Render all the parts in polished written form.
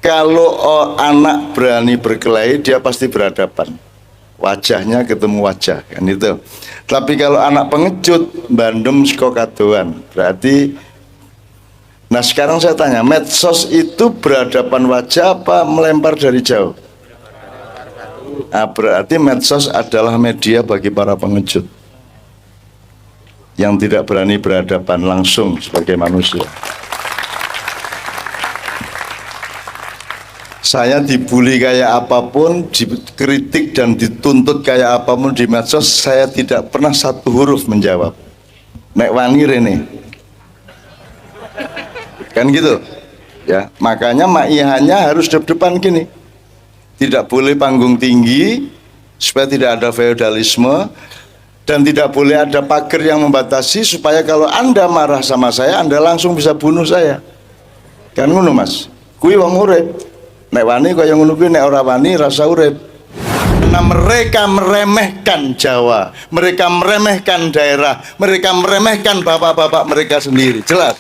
Kalau anak berani berkelahi, dia pasti berhadapan. Wajahnya ketemu wajah, kan itu. Tapi kalau anak pengecut, bandem saka kadoan, berarti. Nah sekarang saya tanya, medsos itu berhadapan wajah apa melempar dari jauh? Nah, berarti medsos adalah media bagi para pengecut yang tidak berani berhadapan langsung sebagai manusia. Saya dibully kayak apapun, dikritik dan dituntut kayak apapun di medsos, saya tidak pernah satu huruf menjawab. Nek wani rene. Kan gitu. Ya, makanya maihannya harus depan gini. Tidak boleh panggung tinggi supaya tidak ada feodalisme, dan tidak boleh ada pagar yang membatasi supaya kalau Anda marah sama saya, Anda langsung bisa bunuh saya. Kan ngono Mas. Kuwi wong urip. Nek wani kaya ngono kuwi, nek ora wani rasa urip. Karena mereka meremehkan Jawa, mereka meremehkan daerah, mereka meremehkan bapak-bapak mereka sendiri. Jelas.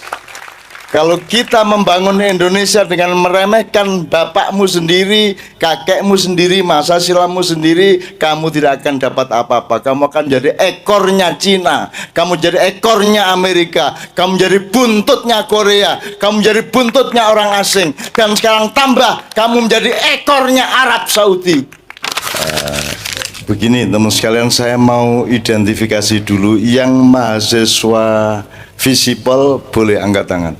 Kalau kita membangun Indonesia dengan meremehkan bapakmu sendiri, kakekmu sendiri, masa silammu sendiri, kamu tidak akan dapat apa-apa. Kamu akan jadi ekornya Cina, kamu jadi ekornya Amerika, kamu jadi buntutnya Korea, kamu jadi buntutnya orang asing, dan sekarang tambah kamu menjadi ekornya Arab Saudi. Begini teman sekalian, saya mau identifikasi dulu. Yang mahasiswa Visipol boleh angkat tangan.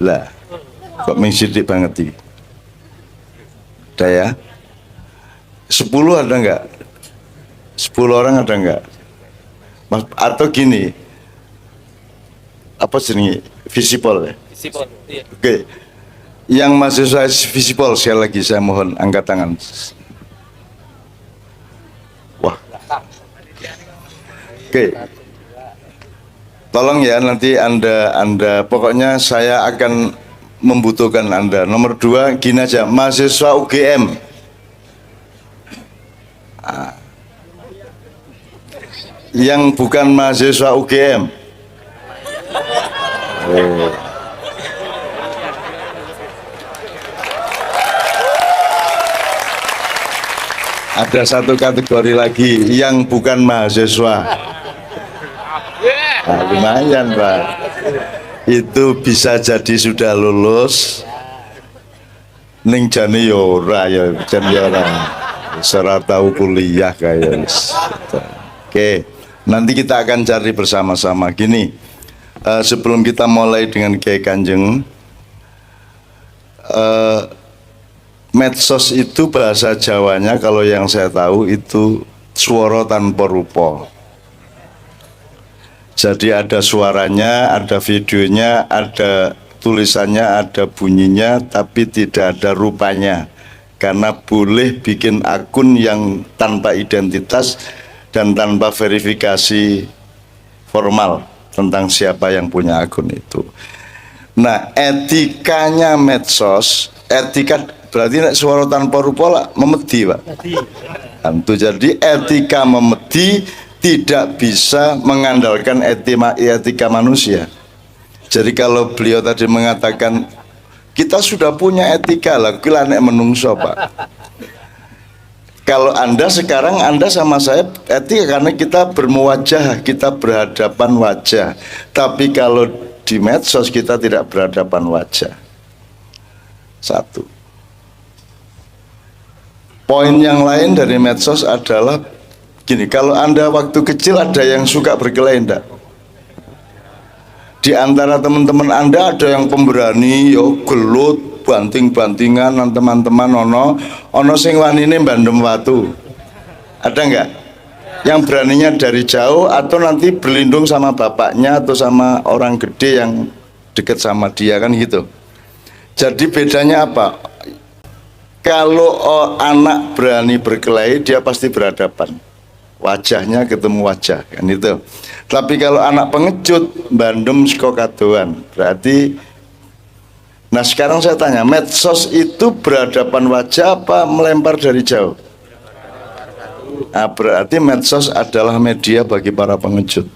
Lah, kok mengsidik banget ini? Ada ya? 10 ada enggak? 10 orang ada enggak? Atau gini, apa sih Visipol ya? Visipol, iya. Oke, yang mahasiswa Visipol sekali lagi saya mohon angkat tangan. Wah, oke. Tolong ya, nanti Anda pokoknya saya akan membutuhkan Anda. Nomor 2, gini aja, mahasiswa UGM. Yang bukan mahasiswa UGM. Ada satu kategori lagi, yang bukan mahasiswa. Nah, lumayan Pak, itu bisa jadi sudah lulus ning jane yo ora ya, jan yo ora ora tahu kuliah kayak. Oke, nanti kita akan cari bersama-sama. Gini, sebelum kita mulai dengan Kiai Kanjeng, medsos itu bahasa Jawanya kalau yang saya tahu itu swara tanpa rupa. Jadi ada suaranya, ada videonya, ada tulisannya, ada bunyinya, tapi tidak ada rupanya. Karena boleh bikin akun yang tanpa identitas dan tanpa verifikasi formal tentang siapa yang punya akun itu. Nah, etikanya medsos, etika berarti suara tanpa rupa lah, memedi Pak. Tentu, jadi etika memedi tidak bisa mengandalkan etika manusia. Jadi kalau beliau tadi mengatakan kita sudah punya etika lah, kira nek menungso Pak. Kalau Anda sekarang, Anda sama saya etika karena kita bermuwajah, kita berhadapan wajah. Tapi kalau di medsos kita tidak berhadapan wajah. Satu. Poin yang lain dari medsos adalah gini, kalau Anda waktu kecil ada yang suka berkelahi enggak? Di antara teman-teman Anda ada yang pemberani, yo gelut, banting-bantingan, teman-teman ono sing wanine bandem watu. Ada enggak? Yang beraninya dari jauh atau nanti berlindung sama bapaknya atau sama orang gede yang dekat sama dia, kan gitu. Jadi bedanya apa? Kalau anak berani berkelahi, dia pasti berhadapan. Wajahnya ketemu wajah, kan itu. Tapi kalau anak pengecut, bandem saka kadoan, berarti. Nah sekarang saya tanya, medsos itu berhadapan wajah apa melempar dari jauh? Nah, berarti medsos adalah media bagi para pengecut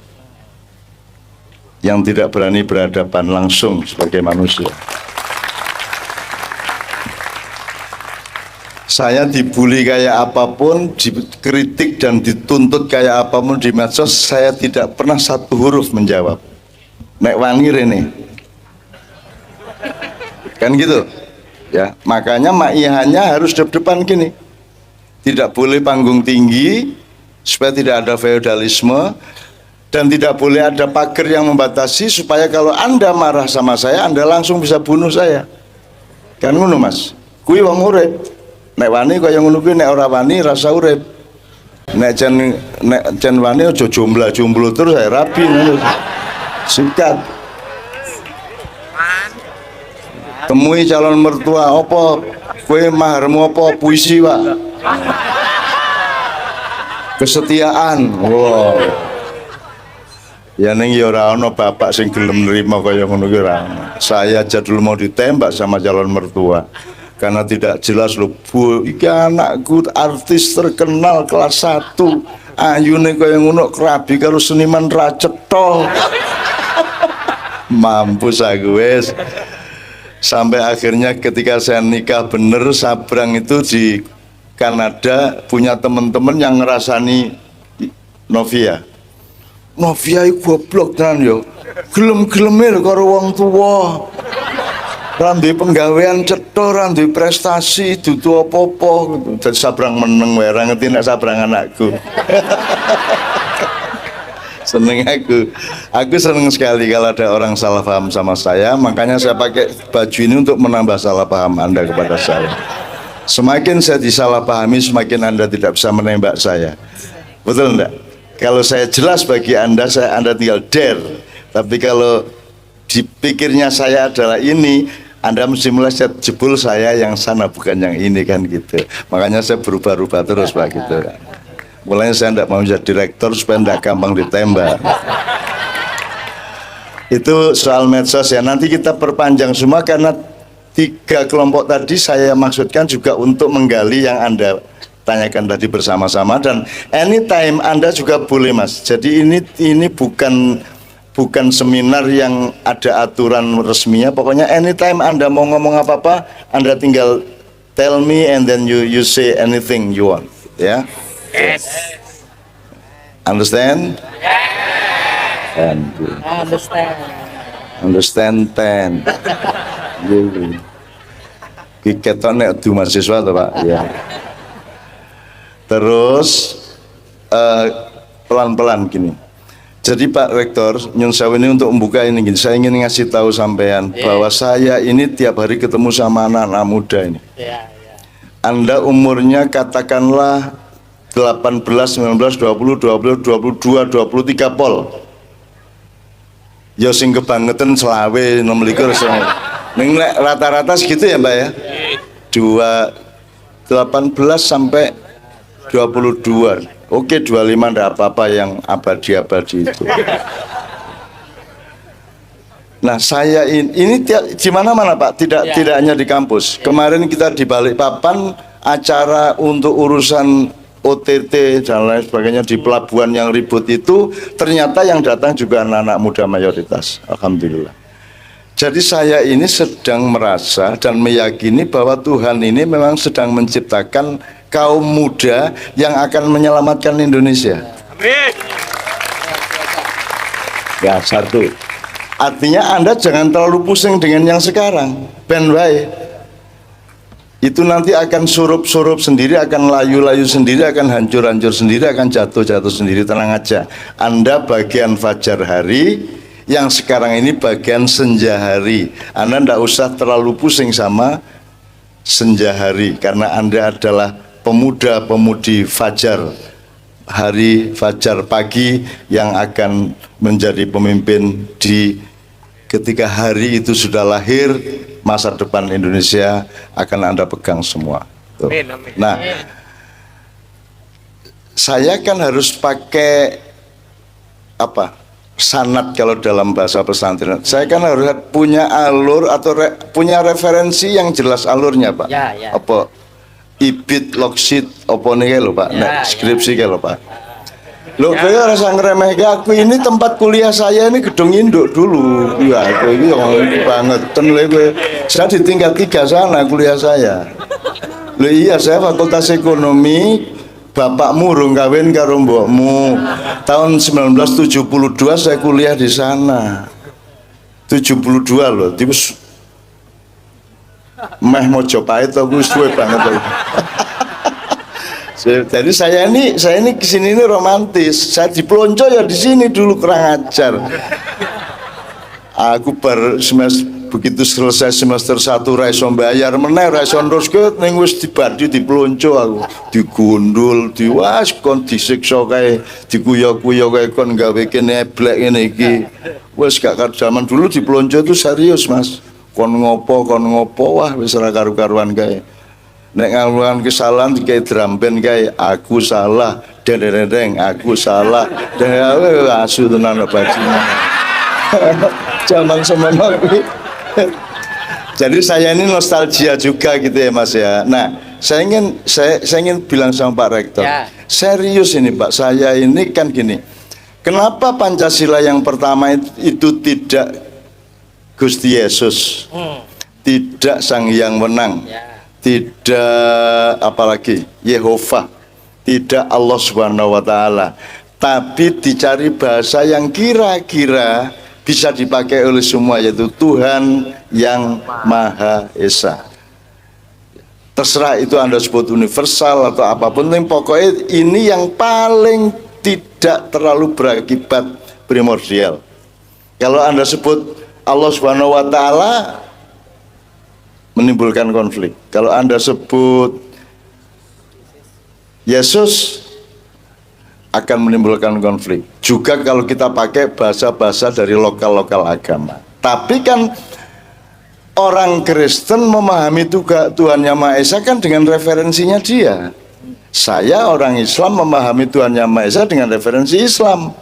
yang tidak berani berhadapan langsung sebagai manusia. Saya dibully kayak apapun, dikritik dan dituntut kayak apapun di medsos, saya tidak pernah satu huruf menjawab. Nek wani rene. Kan gitu. Ya, makanya ma'iahnya harus depan gini. Tidak boleh panggung tinggi supaya tidak ada feodalisme, dan tidak boleh ada pagar yang membatasi supaya kalau Anda marah sama saya, Anda langsung bisa bunuh saya. Kan ngono Mas. Kuwi wong urip. Nek wani kaya ngono kuwi, nek ora wani rasa urip. Nek jan wani aja jomblo terus saya rapi ngono. Sikat. Temui calon mertua, apa kowe maharmu apa? Puisi, Pak. Kesetiaan. Wow. Ya ning ya ora ana bapak sing gelem nrimo kaya ngono ki ora. Saya aja dulu mau ditembak sama calon mertua karena tidak jelas lho, Bu, iki anakku artis terkenal kelas 1, ayune kaya ngono, kerabi karo seniman ra cetha. Mampus aku wis. Sampai akhirnya ketika saya nikah bener, Sabrang itu di Kanada punya teman-teman yang ngerasani Novia. Novia iku goblok tenan yo. Gelem-geleme karo wong tuwa. Ra duwe penggawean cetha, ra duwe prestasi, dudu apa-apa. Dadi Sabrang meneng wae, ora ngerti nek Sabrang anakku. Seneng aku. Aku seneng sekali kalau ada orang salah paham sama saya, makanya saya pakai baju ini untuk menambah salah paham Anda kepada saya. Semakin saya disalahpahami, semakin Anda tidak bisa menembak saya. Betul enggak? Kalau saya jelas bagi Anda tinggal dare. Tapi kalau dipikirnya saya adalah ini, Anda mesti mulai jebul saya yang sana bukan yang ini, kan gitu. Makanya saya berubah-ubah terus Pak gitu. Mulanya saya tidak mau jadi direktur supaya tidak gampang ditembak. Itu soal medsos ya. Nanti kita perpanjang semua karena 3 kelompok tadi saya maksudkan juga untuk menggali yang Anda tanyakan tadi bersama-sama, dan anytime Anda juga boleh Mas. Jadi ini bukan seminar yang ada aturan resminya. Pokoknya anytime Anda mau ngomong apa-apa, Anda tinggal tell me and then you say anything you want, ya. Yes. Understand? Yes. Understand 10. Keton nek du mahasiswa to, Pak. Ya. Terus pelan-pelan gini. Jadi Pak Rektor, nyun sewu ini untuk membuka ini gini. Saya ingin ngasih tahu sampean bahwa saya ini tiap hari ketemu sama anak-anak muda ini. Anda umurnya katakanlah 18, 19, 20, 22, 23 pol. Ya sing kebangetan selawe 26. Ning rata-rata segitu ya Mbak ya. 18 sampai 22. Oke 25 enggak apa-apa yang abadi-abadi itu. Nah saya ini di mana-mana Pak, tidak hanya di kampus. Kemarin kita di Balikpapan acara untuk urusan OTT dan lain sebagainya di pelabuhan yang ribut itu, ternyata yang datang juga anak-anak muda mayoritas. Alhamdulillah. Jadi saya ini sedang merasa dan meyakini bahwa Tuhan ini memang sedang menciptakan kaum muda yang akan menyelamatkan Indonesia. Amin. Ya satu. Artinya Anda jangan terlalu pusing dengan yang sekarang. Ben wae. Itu nanti akan surup-surup sendiri, akan layu-layu sendiri, akan hancur-hancur sendiri, akan jatuh-jatuh sendiri. Tenang aja. Anda bagian fajar hari, yang sekarang ini bagian senja hari. Anda tidak usah terlalu pusing sama senja hari, karena Anda adalah pemuda-pemudi fajar hari, fajar pagi yang akan menjadi pemimpin ketika hari itu sudah lahir. Masa depan Indonesia akan Anda pegang semua. Tuh. Nah, saya kan harus pakai apa? Sanad kalau dalam bahasa pesantren. Saya kan harus punya alur atau punya referensi yang jelas alurnya, Pak. Ya. Apa ibit loksit apa nih lho Pak, skripsi lho Pak. Loh, kaya rasa ngeremeh aku, ini tempat kuliah saya, ini gedung induk dulu. Ya, aku ini yang banget. Saya di tingkat 3 sana kuliah saya. Loh iya, saya fakultas ekonomi, bapakmu urung kawin karo mbokmu. Tahun 1972 saya kuliah di sana. 72 loh, terus meh Mojopahit aku suwe banget aku. Jadi saya ini kesini ini romantis. Saya dipelonco ya di sini dulu, kurang ajar. Aku begitu selesai semester 1 ra iso mbayar meneh, ra iso neruske ning wis dibadi dipelonco aku. Digundul, diwas kon disiksa kae, dikuyo-kuyo kae kon gawe kene eblek ngene iki. Wis gak karo zaman dulu dipelonco itu serius, Mas. Kon ngopo, wah wis ora karu-karuan kae. Nek ngelakukan kesalahan dikai drampen kae, aku salah, dereng aku salah, dan asu tenan bajingan. Zaman semono kuwi. Jadi saya ini nostalgia juga gitu ya Mas ya. Nah, saya ingin bilang sama Pak Rektor, ya. Serius ini Pak, saya ini kan gini. Kenapa Pancasila yang pertama itu tidak Gusti Yesus, tidak Sang Hyang Wenang, ya. Tidak apalagi Yehova, tidak Allah Subhanahu wa Ta'ala, tapi dicari bahasa yang kira-kira bisa dipakai oleh semua, yaitu Tuhan yang Maha Esa. Terserah itu Anda sebut universal atau apapun, pokoknya ini yang paling tidak terlalu berakibat primordial. Kalau Anda sebut Allah Subhanahu wa Ta'ala, menimbulkan konflik. Kalau Anda sebut Yesus, akan menimbulkan konflik. Juga kalau kita pakai bahasa-bahasa dari lokal-lokal agama. Tapi kan orang Kristen memahami Tuhan Yang Maha Esa kan dengan referensinya dia. Saya orang Islam memahami Tuhan Yang Maha Esa dengan referensi Islam.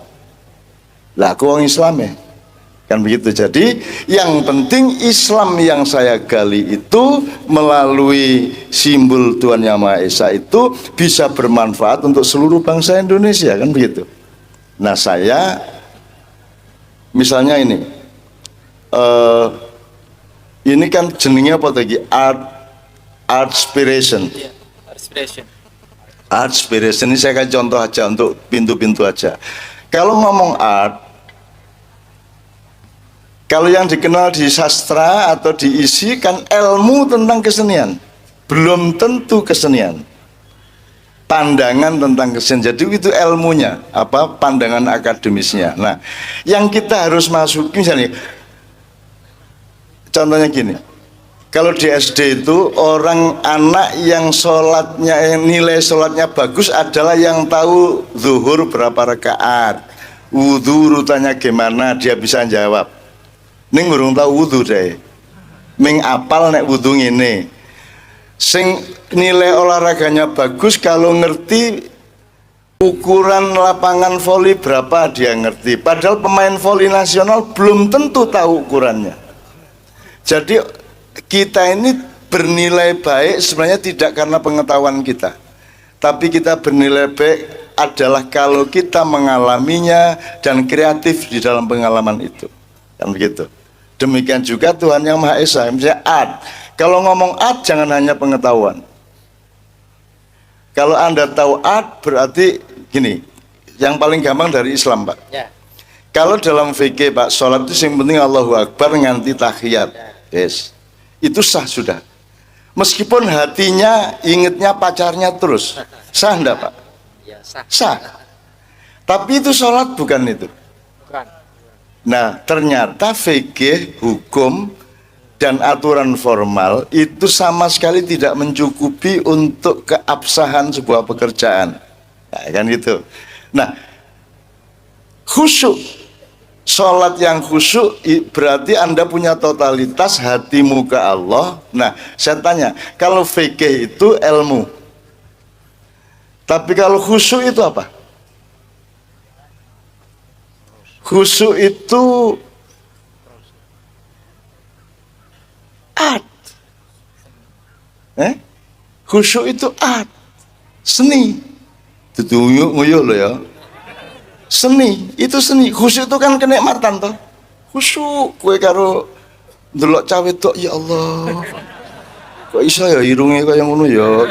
Lah aku orang Islam ya. Kan begitu. Jadi yang penting Islam yang saya gali itu melalui simbol Tuhan Yang Maha Esa itu bisa bermanfaat untuk seluruh bangsa Indonesia, kan begitu. Nah saya misalnya ini kan jenengnya apa tadi? Artspiration. Artspiration ini saya kasih contoh aja untuk pintu-pintu aja. Kalau ngomong art, kalau yang dikenal di sastra atau diisi kan ilmu tentang kesenian, belum tentu kesenian. Pandangan tentang kesenian, jadi itu ilmunya, apa pandangan akademisnya. Nah, yang kita harus masuk misalnya, contohnya gini, kalau di SD itu orang anak yang sholatnya, nilai sholatnya bagus adalah yang tahu zuhur berapa rakaat, wudhu urutannya gimana, dia bisa jawab. Ning urung tau wudu deh, ming apal nek wudu ngene. Sing nilai olahraganya bagus kalau ngerti ukuran lapangan voli berapa dia ngerti. Padahal pemain voli nasional belum tentu tahu ukurannya. Jadi kita ini bernilai baik sebenarnya tidak karena pengetahuan kita, tapi kita bernilai baik adalah kalau kita mengalaminya dan kreatif di dalam pengalaman itu, kan begitu. Demikian juga Tuhan Yang Maha Esa. Misalnya art, kalau ngomong art jangan hanya pengetahuan. Kalau Anda tahu art berarti gini, yang paling gampang dari Islam Pak ya. Kalau dalam fikih Pak, sholat itu yang penting Allahu Akbar nganti tahiyat ya. Yes. Itu sah sudah. Meskipun hatinya ingetnya pacarnya terus, sah enggak Pak? Ya, sah. Tapi itu sholat bukan itu. Nah ternyata fikih, hukum, dan aturan formal itu sama sekali tidak mencukupi untuk keabsahan sebuah pekerjaan, nah, kan gitu. Nah khusyuk, sholat yang khusyuk berarti Anda punya totalitas hatimu ke Allah. Nah saya tanya, kalau fikih itu ilmu, tapi kalau khusyuk itu apa? Khusyuk itu art. Khusyuk itu art, seni. Itu nguyuh loh ya. Seni, itu seni. Khusyuk itu kan kenikmatan toh. Khusyuk kue karo ndelok cawe tok ya Allah. Kok iso ya irunge kaya ngono ya.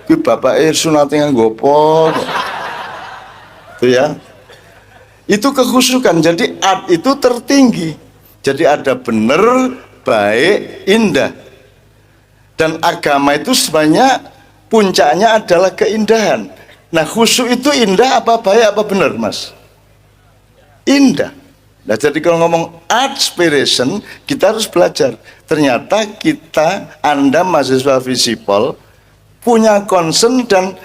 Kuwi bapake sunate nganggo apa? Itu ya. Itu kekhusyukan. Jadi art itu tertinggi. Jadi ada benar, baik, indah. Dan agama itu sebenarnya puncaknya adalah keindahan. Nah, khusyuk itu indah apa baik apa benar, Mas? Indah. Nah, jadi kalau ngomong art inspiration, kita harus belajar. Ternyata Anda mahasiswa Visipol punya concern dan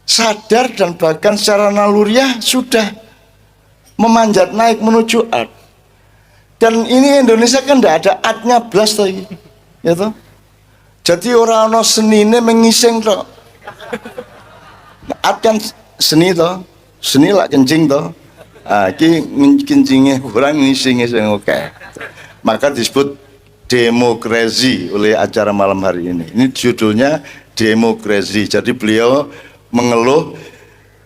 sadar dan bahkan secara naluriah sudah memanjat naik menuju art. Dan ini Indonesia kan tidak ada artnya blas lagi, ya toh. Jadi orang senine mengising toh. Art kan seni toh, seni lah kencing toh. Ki kencingnya orang ngising sing oke. Maka disebut demokrasi oleh acara malam hari ini. Ini judulnya demokrasi. Jadi beliau mengeluh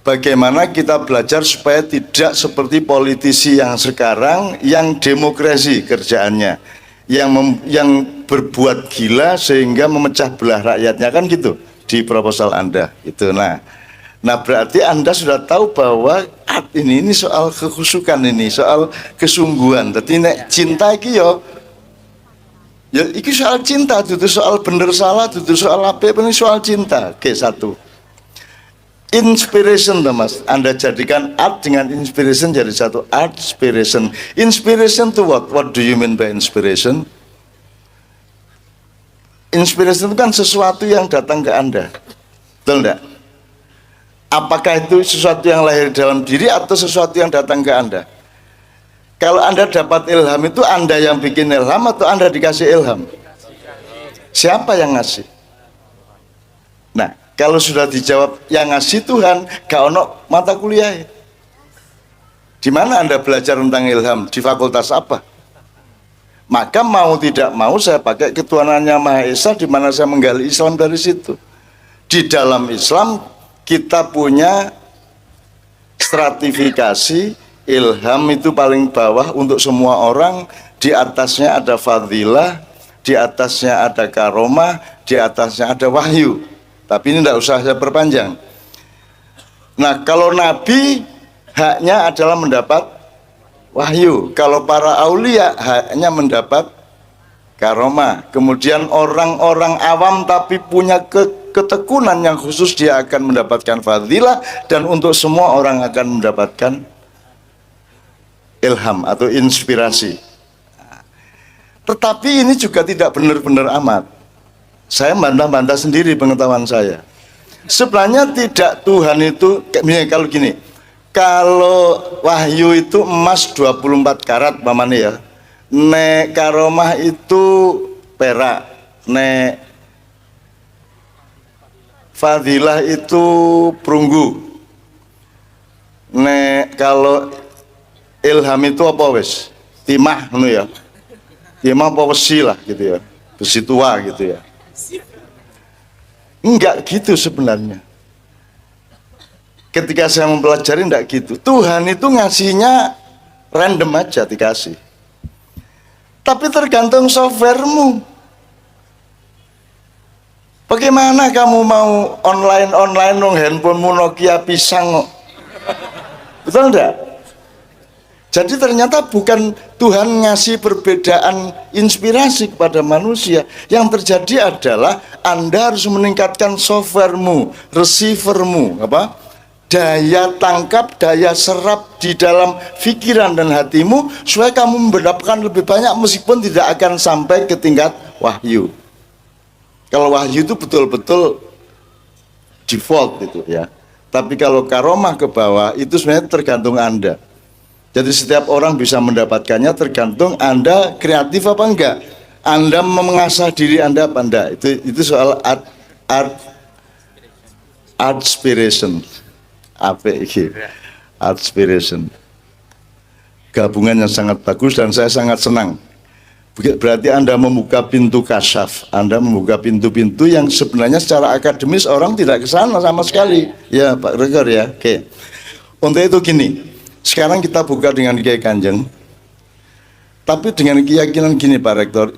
bagaimana kita belajar supaya tidak seperti politisi yang sekarang yang demokrasi kerjaannya, yang berbuat gila sehingga memecah belah rakyatnya, kan gitu di proposal Anda itu. Nah berarti Anda sudah tahu bahwa art ini soal kekhusyukan, ini soal kesungguhan. Jadi nek cinta iki ya iki soal cinta, itu soal bener salah, itu soal apa, ini soal cinta. Oke, satu. Inspiration tuh Mas, Anda jadikan art dengan inspiration jadi satu. Art inspiration. Inspiration to what? What do you mean by inspiration? Inspiration itu kan sesuatu yang datang ke Anda, betul enggak? Apakah itu sesuatu yang lahir dalam diri atau sesuatu yang datang ke Anda? Kalau Anda dapat ilham, itu Anda yang bikin ilham atau Anda dikasih ilham? Siapa yang ngasih? Nah, kalau sudah dijawab yang ngasih Tuhan, gak ono mata kuliah. Di mana Anda belajar tentang ilham? Di fakultas apa? Maka mau tidak mau saya pakai ketuhanannya Maha Esa, di mana saya menggali Islam dari situ. Di dalam Islam kita punya stratifikasi. Ilham itu paling bawah untuk semua orang, di atasnya ada fadilah, di atasnya ada karomah, di atasnya ada wahyu. Tapi ini tidak usah saya perpanjang. Nah, kalau Nabi haknya adalah mendapat wahyu. Kalau para aulia haknya mendapat karomah. Kemudian orang-orang awam tapi punya ketekunan yang khusus, dia akan mendapatkan fadilah. Dan untuk semua orang akan mendapatkan ilham atau inspirasi. Tetapi ini juga tidak benar-benar amat. Saya bantah-bantah sendiri pengetahuan saya. Sebenarnya tidak, Tuhan itu kalau gini, kalau wahyu itu emas 24 karat mamane ya. Nek karomah itu perak, nek fadilah itu perunggu. Nek kalau ilham itu apa wes? Timah ngono ya. Timah apa besi lah gitu ya. Besi tua gitu ya. Enggak gitu sebenarnya. Ketika saya mempelajari enggak gitu. Tuhan itu ngasihnya random aja dikasih. Tapi tergantung softwaremu. Bagaimana kamu mau online dong, handphonemu Nokia pisang kok. Betul enggak? Jadi ternyata bukan Tuhan ngasih perbedaan inspirasi kepada manusia. Yang terjadi adalah Anda harus meningkatkan softwaremu, receivermu, daya tangkap, daya serap di dalam pikiran dan hatimu, supaya kamu mendapatkan lebih banyak meskipun tidak akan sampai ke tingkat wahyu. Kalau wahyu itu betul-betul default gitu ya. Tapi kalau karomah ke bawah itu sebenarnya tergantung Anda. Jadi setiap orang bisa mendapatkannya, tergantung Anda kreatif apa enggak. Anda mengasah diri Anda apa enggak. Itu soal art inspiration. Apa ini? Art inspiration. Gabungan yang sangat bagus dan saya sangat senang. Berarti Anda membuka pintu kasyaf, Anda membuka pintu-pintu yang sebenarnya secara akademis orang tidak ke sana sama sekali. Ya Pak Rektor ya. Oke. Untuk itu gini, sekarang kita buka dengan Kiai Kanjeng, tapi dengan keyakinan gini Pak Rektor,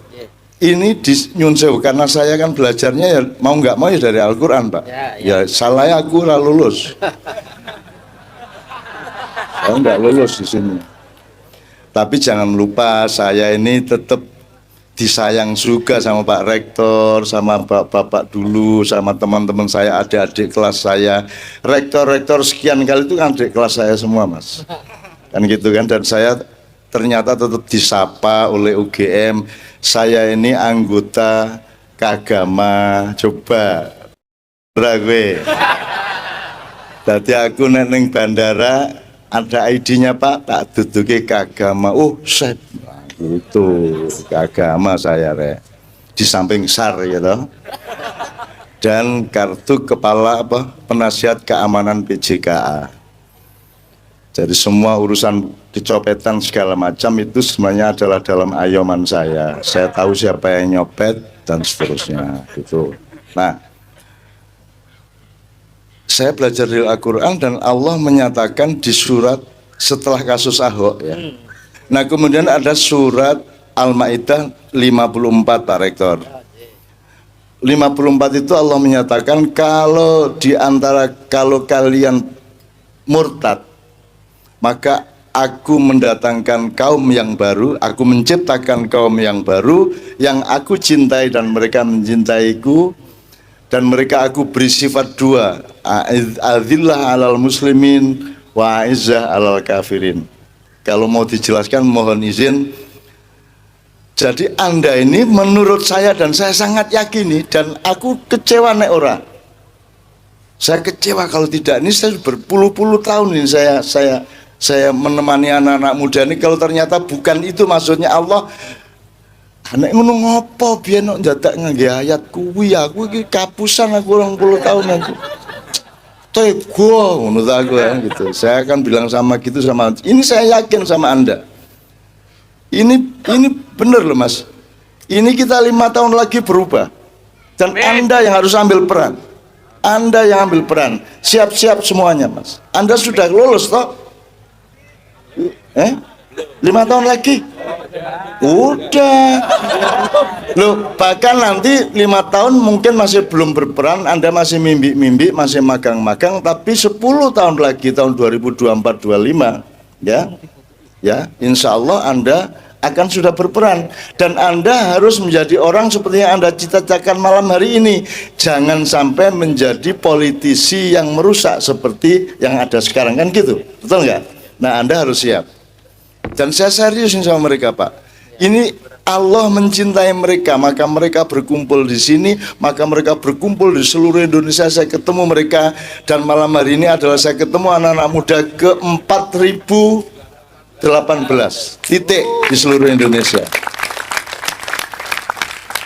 ini di nyun sewu, karena saya kan belajarnya ya mau nggak mau ya dari Al-Quran Pak. Ya salah aku lah lulus. Saya nggak lulus di sini. Tapi jangan lupa saya ini tetap disayang juga sama Pak Rektor, sama Bapak dulu, sama teman-teman saya, adik-adik kelas saya. Rektor-rektor sekian kali itu kan adik kelas saya semua Mas. Kan gitu kan, dan saya ternyata tetap disapa oleh UGM. Saya ini anggota Kagama, coba gue. Jadi aku neng bandara ada ID-nya Pak, tak duduki Kagama. Oh, set. Nah, itu Kagama saya di samping SAR gitu. Dan kartu kepala penasihat keamanan PJKA. Jadi semua urusan dicopetan segala macam itu sebenarnya adalah dalam ayoman saya. Saya tahu siapa yang nyopet dan seterusnya gitu. Nah, saya belajar di Al-Quran dan Allah menyatakan di surat setelah kasus Ahok ya. Nah kemudian ada surat Al-Ma'idah 54 Pak Rektor. 54 itu Allah menyatakan kalau kalian murtad, maka aku mendatangkan kaum yang baru, aku menciptakan kaum yang baru, yang aku cintai dan mereka mencintaiku, dan mereka aku beri sifat dua, adzillah alal muslimin wa izzah alal kafirin. Kalau mau dijelaskan mohon izin. Jadi Anda ini menurut saya dan saya sangat yakini, dan aku kecewa nek ora. Saya kecewa kalau tidak. Ini saya berpuluh-puluh tahun ini saya menemani anak-anak muda ini, kalau ternyata bukan itu maksudnya Allah. Anak ngono ngopo biyen kok njadak ngangge ayat kuwi, aku iki kapusan aku 20 tahun aku. Tego ngono ta aku ya, gitu. Saya akan bilang sama gitu sama ini, saya yakin sama Anda. Ini benar loh Mas. Ini kita 5 tahun lagi berubah. Dan Anda yang harus ambil peran. Anda yang ambil peran. Siap-siap semuanya Mas. Anda sudah lulus toh? 5 tahun lagi? Udah. Loh, bahkan nanti 5 tahun mungkin masih belum berperan, Anda masih mimpi-mimpi, masih magang-magang, tapi 10 tahun lagi, tahun 2024-25 ya. Ya, insya Allah Anda akan sudah berperan, dan Anda harus menjadi orang seperti yang Anda cita-citakan malam hari ini. Jangan sampai menjadi politisi yang merusak seperti yang ada sekarang, kan gitu, betul nggak? Nah Anda harus siap, dan saya serius sama mereka Pak. Ini Allah mencintai mereka, maka mereka berkumpul di sini, maka mereka berkumpul di seluruh Indonesia. Saya ketemu mereka, dan malam hari ini adalah saya ketemu anak-anak muda ke 4018 titik di seluruh Indonesia.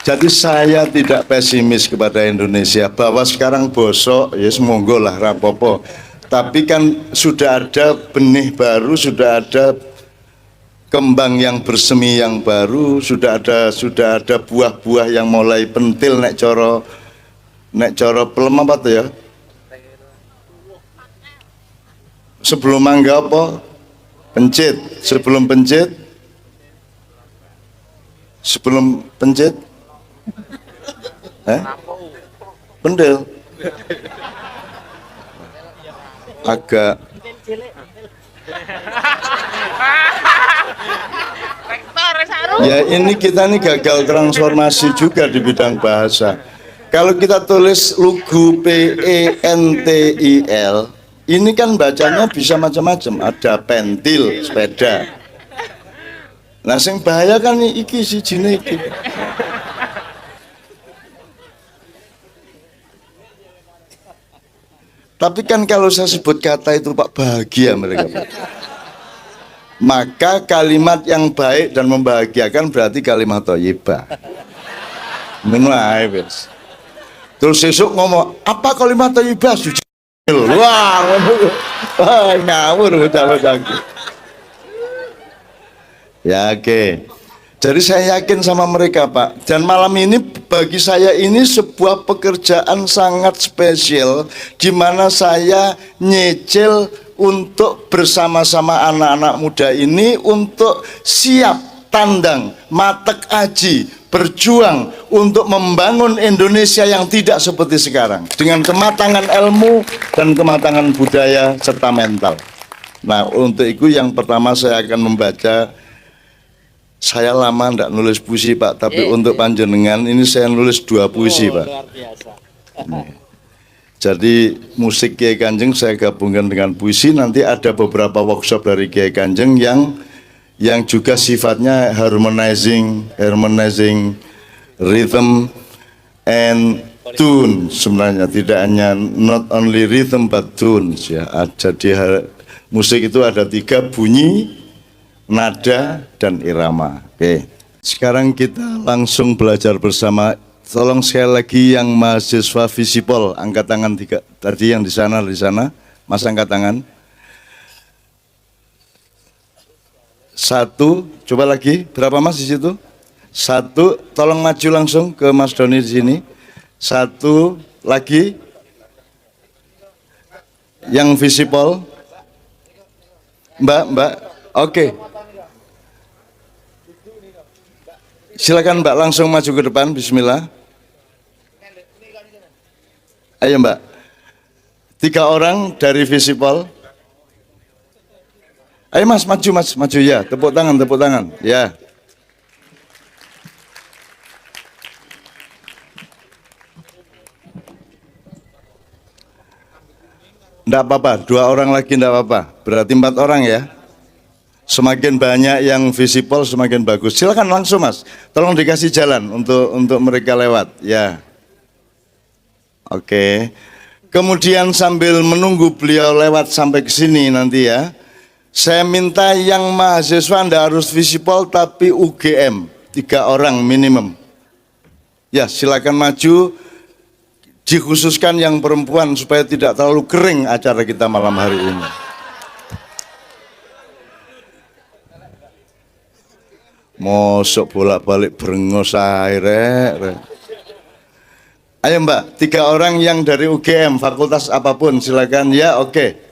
Jadi saya tidak pesimis kepada Indonesia bahwa sekarang bosok, ya semoga lah rapopo. Tapi kan sudah ada benih baru, sudah ada kembang yang bersemi yang baru, sudah ada buah-buah yang mulai pentil nek coro pelem apa tuh ya? Sebelum mangga apa? Pencit. Sebelum pencit pendel. Agak ya, ini kita nih gagal transformasi juga di bidang bahasa. Kalau kita tulis lugu pentil, ini kan bacanya bisa macam-macam. Ada pentil, sepeda. Nah, sing bahaya kan iki sijine iki. Tapi kan kalau saya sebut kata itu Pak, bahagia mereka Pak. Maka kalimat yang baik dan membahagiakan berarti kalimat thayyibah. Menurut terus besok ngomong apa kalimat thayyibah? Wah, ngawur udah. Ya oke. Jadi saya yakin sama mereka Pak. Dan malam ini bagi saya ini sebuah pekerjaan sangat spesial, di mana saya nyicil untuk bersama-sama anak-anak muda ini untuk siap tandang, matek aji, berjuang untuk membangun Indonesia yang tidak seperti sekarang dengan kematangan ilmu dan kematangan budaya serta mental. Nah, untuk itu yang pertama saya akan membaca. Saya lama tidak nulis puisi Pak, tapi untuk panjenengan ini saya nulis 2 puisi Pak. Luar biasa. Jadi musik Kiai Kanjeng saya gabungkan dengan puisi. Nanti ada beberapa workshop dari Kiai Kanjeng yang juga sifatnya harmonizing rhythm and tune. Sebenarnya tidak hanya not only rhythm but tunes ya. Jadi musik itu ada 3: bunyi, nada, dan irama. Oke. Sekarang kita langsung belajar bersama. Tolong sekali lagi yang mahasiswa Visipol angkat tangan 3 tadi yang di sana, Mas angkat tangan. 1, coba lagi. Berapa Mas di situ? 1, tolong maju langsung ke Mas Doni di sini. 1 lagi. Yang Visipol. Mbak. Oke. Silakan Mbak langsung maju ke depan. Bismillah. Ayo Mbak. 3 orang dari Visipol. Ayo Mas, maju ya. Tepuk tangan. Ya. Enggak apa-apa, 2 orang lagi enggak apa-apa. Berarti 4 orang ya. Semakin banyak yang Visipol semakin bagus. Silakan langsung Mas. Tolong dikasih jalan untuk mereka lewat. Ya. Oke. Kemudian sambil menunggu beliau lewat sampai ke sini nanti ya. Saya minta yang mahasiswa enggak harus Visipol tapi UGM. 3 orang minimum. Ya, silakan maju. Dikhususkan yang perempuan supaya tidak terlalu kering acara kita malam hari ini. Mosok bolak-balik brengos air. Ayo Mbak, 3 orang yang dari UGM, fakultas apapun silakan ya. Oke.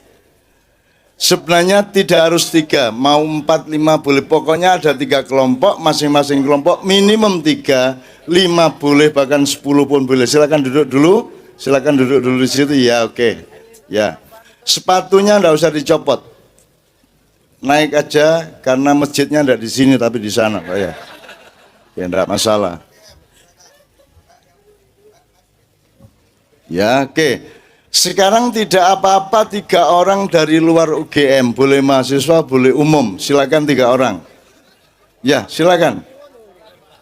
Sebenarnya tidak harus 3, mau 4, 5 boleh. Pokoknya ada 3 kelompok, masing-masing kelompok minimum 3, 5 boleh, bahkan 10 pun boleh. Silakan duduk dulu di situ ya. Oke. Ya. Sepatunya enggak usah dicopot. Naik aja karena masjidnya enggak di sini tapi di sana Pak ya. Ya enggak masalah. Ya, oke. Sekarang tidak apa-apa 3 orang dari luar UGM, boleh mahasiswa, boleh umum. Silakan 3 orang. Ya, silakan.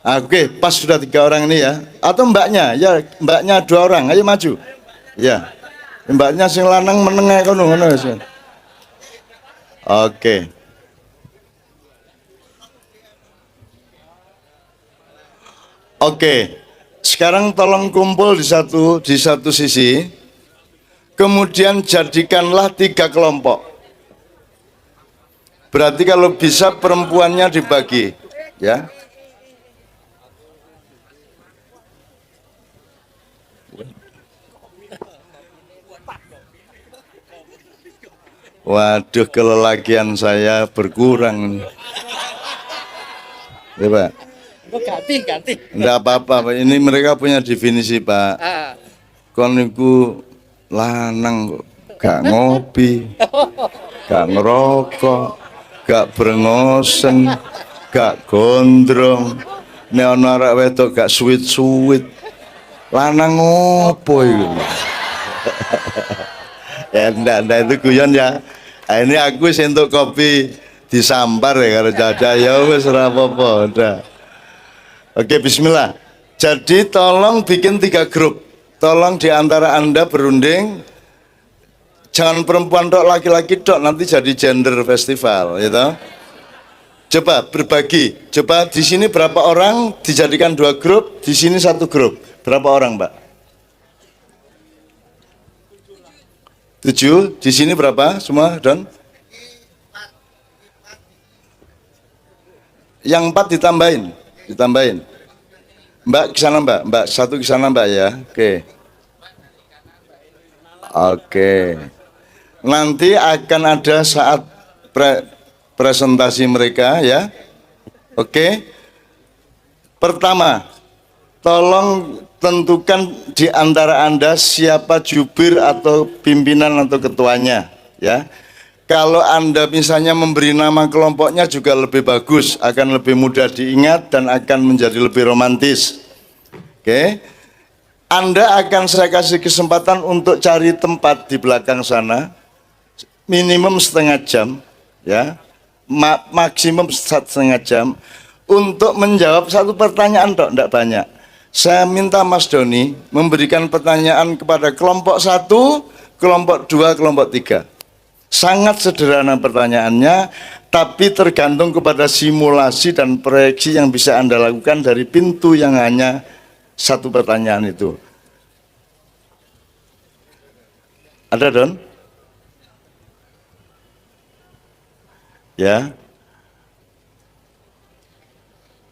Oke, pas sudah 3 orang ini ya. Atau mbaknya, ya mbaknya 2 orang, ayo maju. Ya. Mbaknya sing lanang menengah kono ngono. Oke. Oke. Sekarang tolong kumpul di satu sisi. Kemudian jadikanlah 3 kelompok. Berarti kalau bisa perempuannya dibagi, ya. Waduh, kelelakian saya berkurang. Ya, Pak. Ganti. Enggak apa-apa, Pak. Ini mereka punya definisi, Pak. Kon niku lanang kok, gak ngopi, gak ngerokok, gak brengosen, gak gondrong. Nek ana arek wedok gak suwit-suwit. Lanang ngopo iku? Ya ndak itu guyon ya. Ini aku wis entuk kopi disampar ya karo Caca ya wis ora apa-apa udah. Oke, bismillah. Jadi tolong bikin 3 grup. Tolong di antara Anda berunding. Jangan perempuan tok, laki-laki tok, nanti jadi gender festival, gitu. Coba berbagi. Coba di sini berapa orang dijadikan 2 grup, di sini 1 grup. Berapa orang, Mbak? 7, di sini berapa semua, Don? Yang 4 ditambahin. Mbak ke sana, Mbak 1 ke sana, Mbak ya. Oke. Nanti akan ada saat presentasi mereka ya. Oke. Pertama, tolong tentukan di antara Anda siapa jubir atau pimpinan atau ketuanya, ya. Kalau Anda misalnya memberi nama kelompoknya juga lebih bagus, akan lebih mudah diingat dan akan menjadi lebih romantis. Oke. Anda akan saya kasih kesempatan untuk cari tempat di belakang sana, minimum setengah jam, ya, maksimum setengah jam, untuk menjawab satu pertanyaan dok, tidak banyak. Saya minta Mas Doni memberikan pertanyaan kepada kelompok 1, kelompok 2, kelompok 3. Sangat sederhana pertanyaannya, tapi tergantung kepada simulasi dan proyeksi yang bisa Anda lakukan dari pintu yang hanya satu pertanyaan itu. Ada Don? Ya.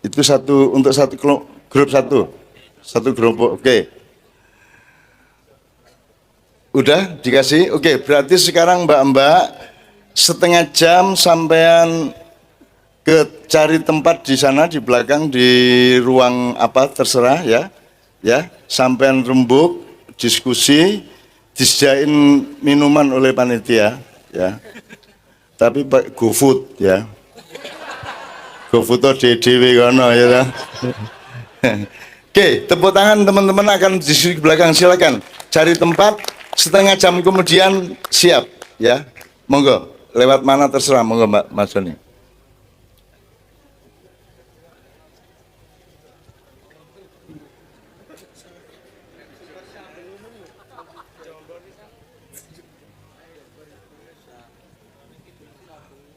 Itu satu untuk satu grup satu. Satu kelompok. Oke. Udah dikasih? Oke, berarti sekarang Mbak-mbak setengah jam sampean ke cari tempat di sana di belakang di ruang apa terserah ya. Ya, sampean rembuk, diskusi, disediain minuman oleh panitia ya. Tapi Pak GoFood ya. GoFood dewe kono ya. Oke, tepuk tangan teman-teman akan di belakang, silakan. Cari tempat. Setengah jam kemudian siap ya, monggo lewat mana terserah, monggo Mbak Mas Doni.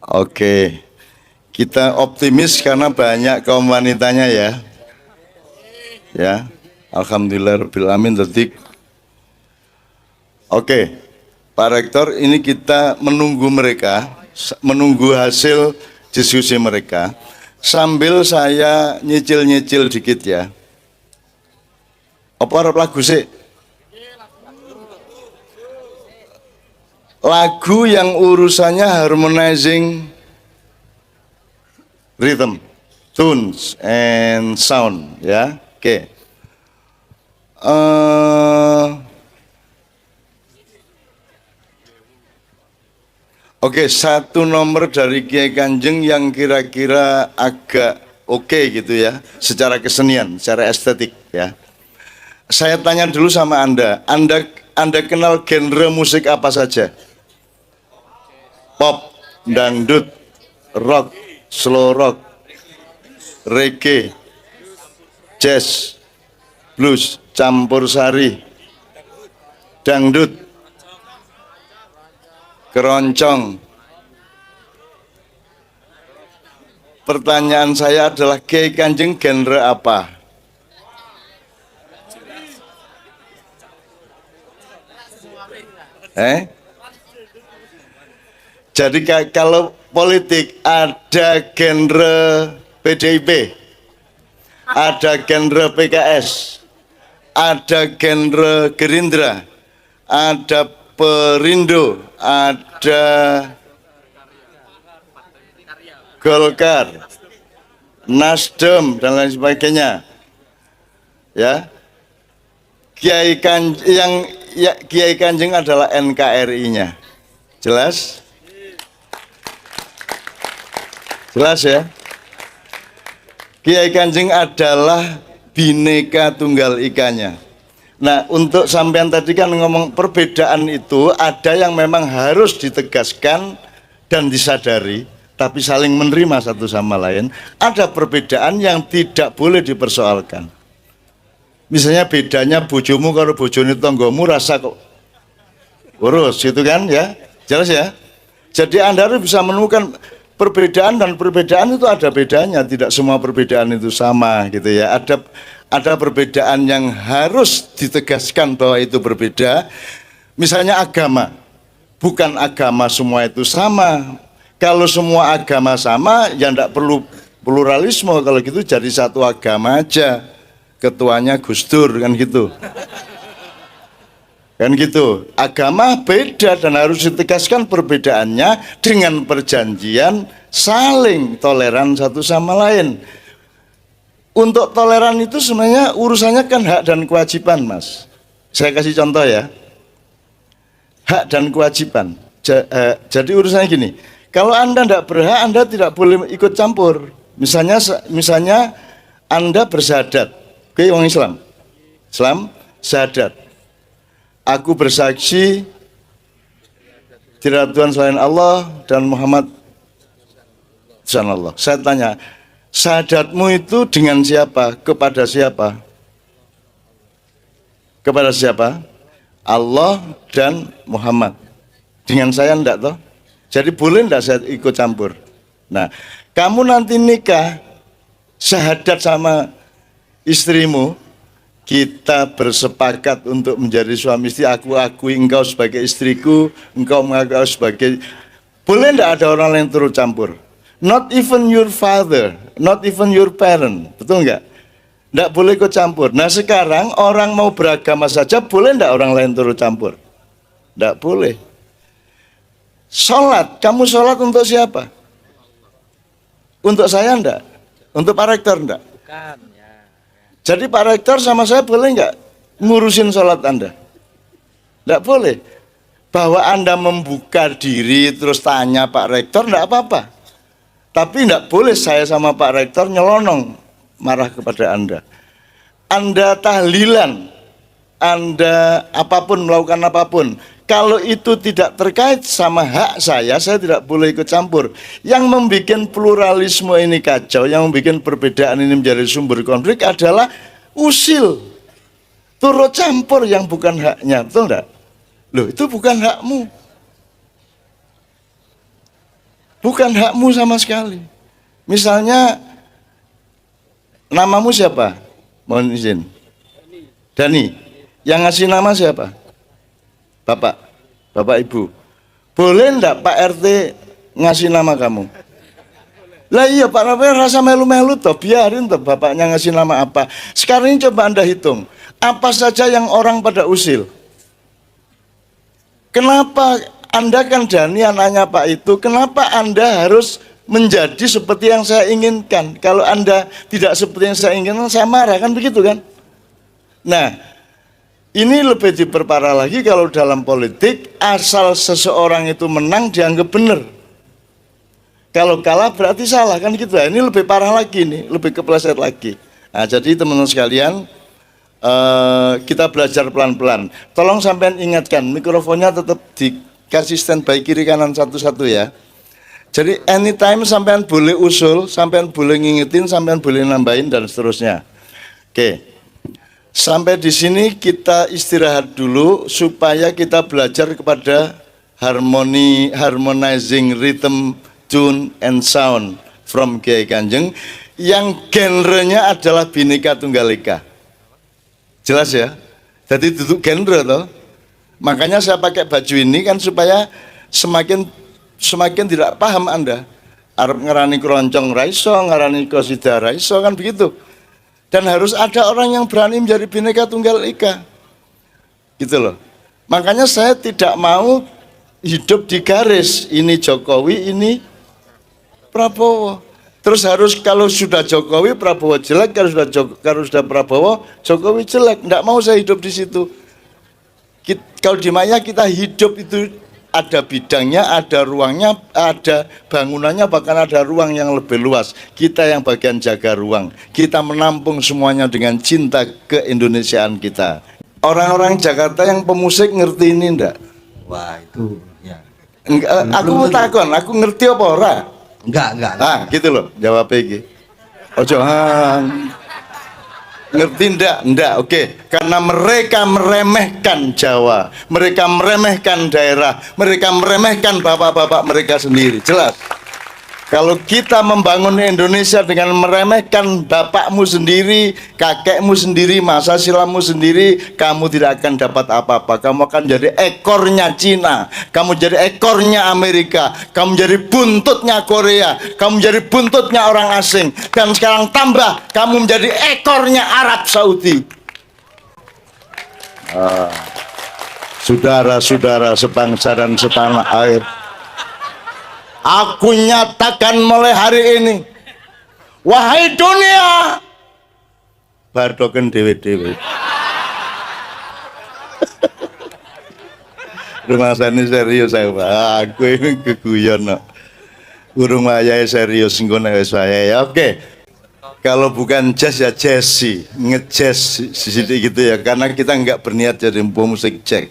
Oke, kita optimis karena banyak kaum wanitanya ya. Ya, alhamdulillahirobbilalamin. Detik. Oke, Pak Rektor, ini kita menunggu mereka, menunggu hasil diskusi mereka, sambil saya nyicil-nyicil dikit ya. Apa arep lagu sih? Lagu yang urusannya harmonizing rhythm, tunes, and sound, ya. Oke. Oke, satu nomor dari Kiai Kanjeng yang kira-kira agak oke gitu ya, secara kesenian, secara estetik ya. Saya tanya dulu sama Anda kenal genre musik apa saja? Pop, dangdut, rock, slow rock, reggae, jazz, blues, campur sari, dangdut, keroncong. Pertanyaan saya adalah Kiai Kanjeng genre apa? Jadi kalau politik ada genre PDIP, ada genre PKS, ada genre Gerindra, ada Perindo, ada Golkar, Nasdem dan lain sebagainya. Ya. Kiai Kanjeng adalah NKRI-nya. Jelas? Jelas ya? Kiai Kanjeng adalah Bhinneka Tunggal Ika-nya. Nah, untuk sampean tadi kan ngomong perbedaan itu ada yang memang harus ditegaskan dan disadari, tapi saling menerima satu sama lain. Ada perbedaan yang tidak boleh dipersoalkan. Misalnya bedanya bojomu kalau bojone tonggomu rasa kok urus gitu kan ya. Jelas ya? Jadi Anda harus bisa menemukan perbedaan, dan perbedaan itu ada bedanya, tidak semua perbedaan itu sama gitu ya. Ada perbedaan yang harus ditegaskan bahwa itu berbeda. Misalnya agama, bukan agama semua itu sama. Kalau semua agama sama, ya tidak perlu pluralisme. Kalau gitu jadi satu agama aja, ketuanya Gus Dur kan gitu. Kan gitu, agama beda dan harus ditegaskan perbedaannya dengan perjanjian saling toleran satu sama lain. Untuk toleran itu sebenarnya urusannya kan hak dan kewajiban, Mas. Saya kasih contoh ya. Hak dan kewajiban. Jadi urusannya gini, kalau Anda tidak berhak, Anda tidak boleh ikut campur. Misalnya Anda bersyahadat, oke, orang Islam, syahadat. Aku bersaksi tidak ada Tuhan selain Allah dan Muhammad Allah. Saya tanya, syahadatmu itu dengan siapa? Kepada siapa? Kepada siapa? Allah dan Muhammad. Dengan saya enggak toh? Jadi boleh enggak saya ikut campur? Nah, kamu nanti nikah syahadat sama istrimu, kita bersepakat untuk menjadi suami istri, aku akui engkau sebagai istriku, engkau mengaku aku sebagai, boleh enggak ada orang lain turut campur? Not even your father, not even your parent, betul enggak? Enggak boleh ikut campur. Nah sekarang orang mau beragama saja, boleh enggak orang lain turut campur? Enggak boleh. Sholat, kamu sholat untuk siapa? Untuk saya enggak? Untuk Pak Rektor enggak? Bukan ya. Jadi Pak Rektor sama saya boleh enggak ngurusin sholat Anda? Enggak boleh. Bahwa Anda membuka diri terus tanya Pak Rektor enggak apa-apa. Tapi enggak boleh saya sama Pak Rektor nyelonong marah kepada Anda. Anda tahlilan, Anda apapun, melakukan apapun, kalau itu tidak terkait sama hak saya tidak boleh ikut campur. Yang membuat pluralisme ini kacau, yang membuat perbedaan ini menjadi sumber konflik adalah usil, turut campur yang bukan haknya, betul enggak? Loh, itu bukan hakmu. Bukan hakmu sama sekali. Misalnya namamu siapa? Mohon izin. Dani. Yang ngasih nama siapa? Bapak. Bapak Ibu. Boleh enggak Pak RT ngasih nama kamu? Lah iya Pak RT rasa melu-melu toh, biarin toh bapaknya ngasih nama apa. Sekarang ini coba Anda hitung. Apa saja yang orang pada usil? Kenapa Anda kan Dani anaknya Pak itu, kenapa Anda harus menjadi seperti yang saya inginkan? Kalau Anda tidak seperti yang saya inginkan, saya marah, kan begitu kan? Nah, ini lebih diperparah lagi kalau dalam politik, asal seseorang itu menang dianggap benar. Kalau kalah berarti salah, kan gitu. Ini lebih parah lagi nih, lebih kepleset lagi. Nah, jadi teman-teman sekalian, kita belajar pelan-pelan. Tolong sampean ingatkan, mikrofonnya tetap dikasih standby kiri kanan satu-satu ya. Jadi anytime sampean boleh usul, sampean boleh ngingetin, sampean boleh nambahin dan seterusnya. Oke. Sampai di sini kita istirahat dulu supaya kita belajar kepada harmonizing rhythm, tune and sound from Kiai Kanjeng yang genrenya adalah Bhinneka Tunggal Ika. Jelas ya? Jadi duduk genre toh. Makanya saya pakai baju ini kan supaya semakin tidak paham Anda. Arab ngerani keroncong raiso, ngerani qasidah raiso, kan begitu. Dan harus ada orang yang berani menjadi Bhinneka Tunggal Ika. Gitu loh. Makanya saya tidak mau hidup di garis ini Jokowi, ini Prabowo. Terus harus kalau sudah Jokowi Prabowo jelek, kalau sudah Prabowo Jokowi jelek. Tidak mau saya hidup di situ. Kalau di Maya kita hidup itu ada bidangnya, ada ruangnya, ada bangunannya, bahkan ada ruang yang lebih luas. Kita yang bagian jaga ruang. Kita menampung semuanya dengan cinta keindonesiaan kita. Orang-orang Jakarta yang pemusik ngerti ini enggak? Wah itu ya. Aku mau takon, aku ngerti apa ora? Enggak. Ah, gitu loh, jawab iki. Ojo ngerti enggak? Oke. Karena mereka meremehkan Jawa, mereka meremehkan daerah, mereka meremehkan bapak-bapak mereka sendiri. Jelas. Kalau kita membangun Indonesia dengan meremehkan bapakmu sendiri, kakekmu sendiri, masa silammu sendiri, kamu tidak akan dapat apa-apa. Kamu akan jadi ekornya Cina, kamu jadi ekornya Amerika, kamu jadi buntutnya Korea, kamu jadi buntutnya orang asing. Dan sekarang tambah, kamu menjadi ekornya Arab Saudi. Saudara-saudara sebangsa dan setanah air, aku nyatakan mulai hari ini, wahai dunia, bar token dewe-dewe. Rumah saya ini serius saya, aku ini keguyon no. Urung wayahe serius engko nek wis wayahe. Oke. Kalau bukan jazz ya jazzy, ngejazz sedikit gitu ya, karena kita nggak berniat jadi pemusik jazz.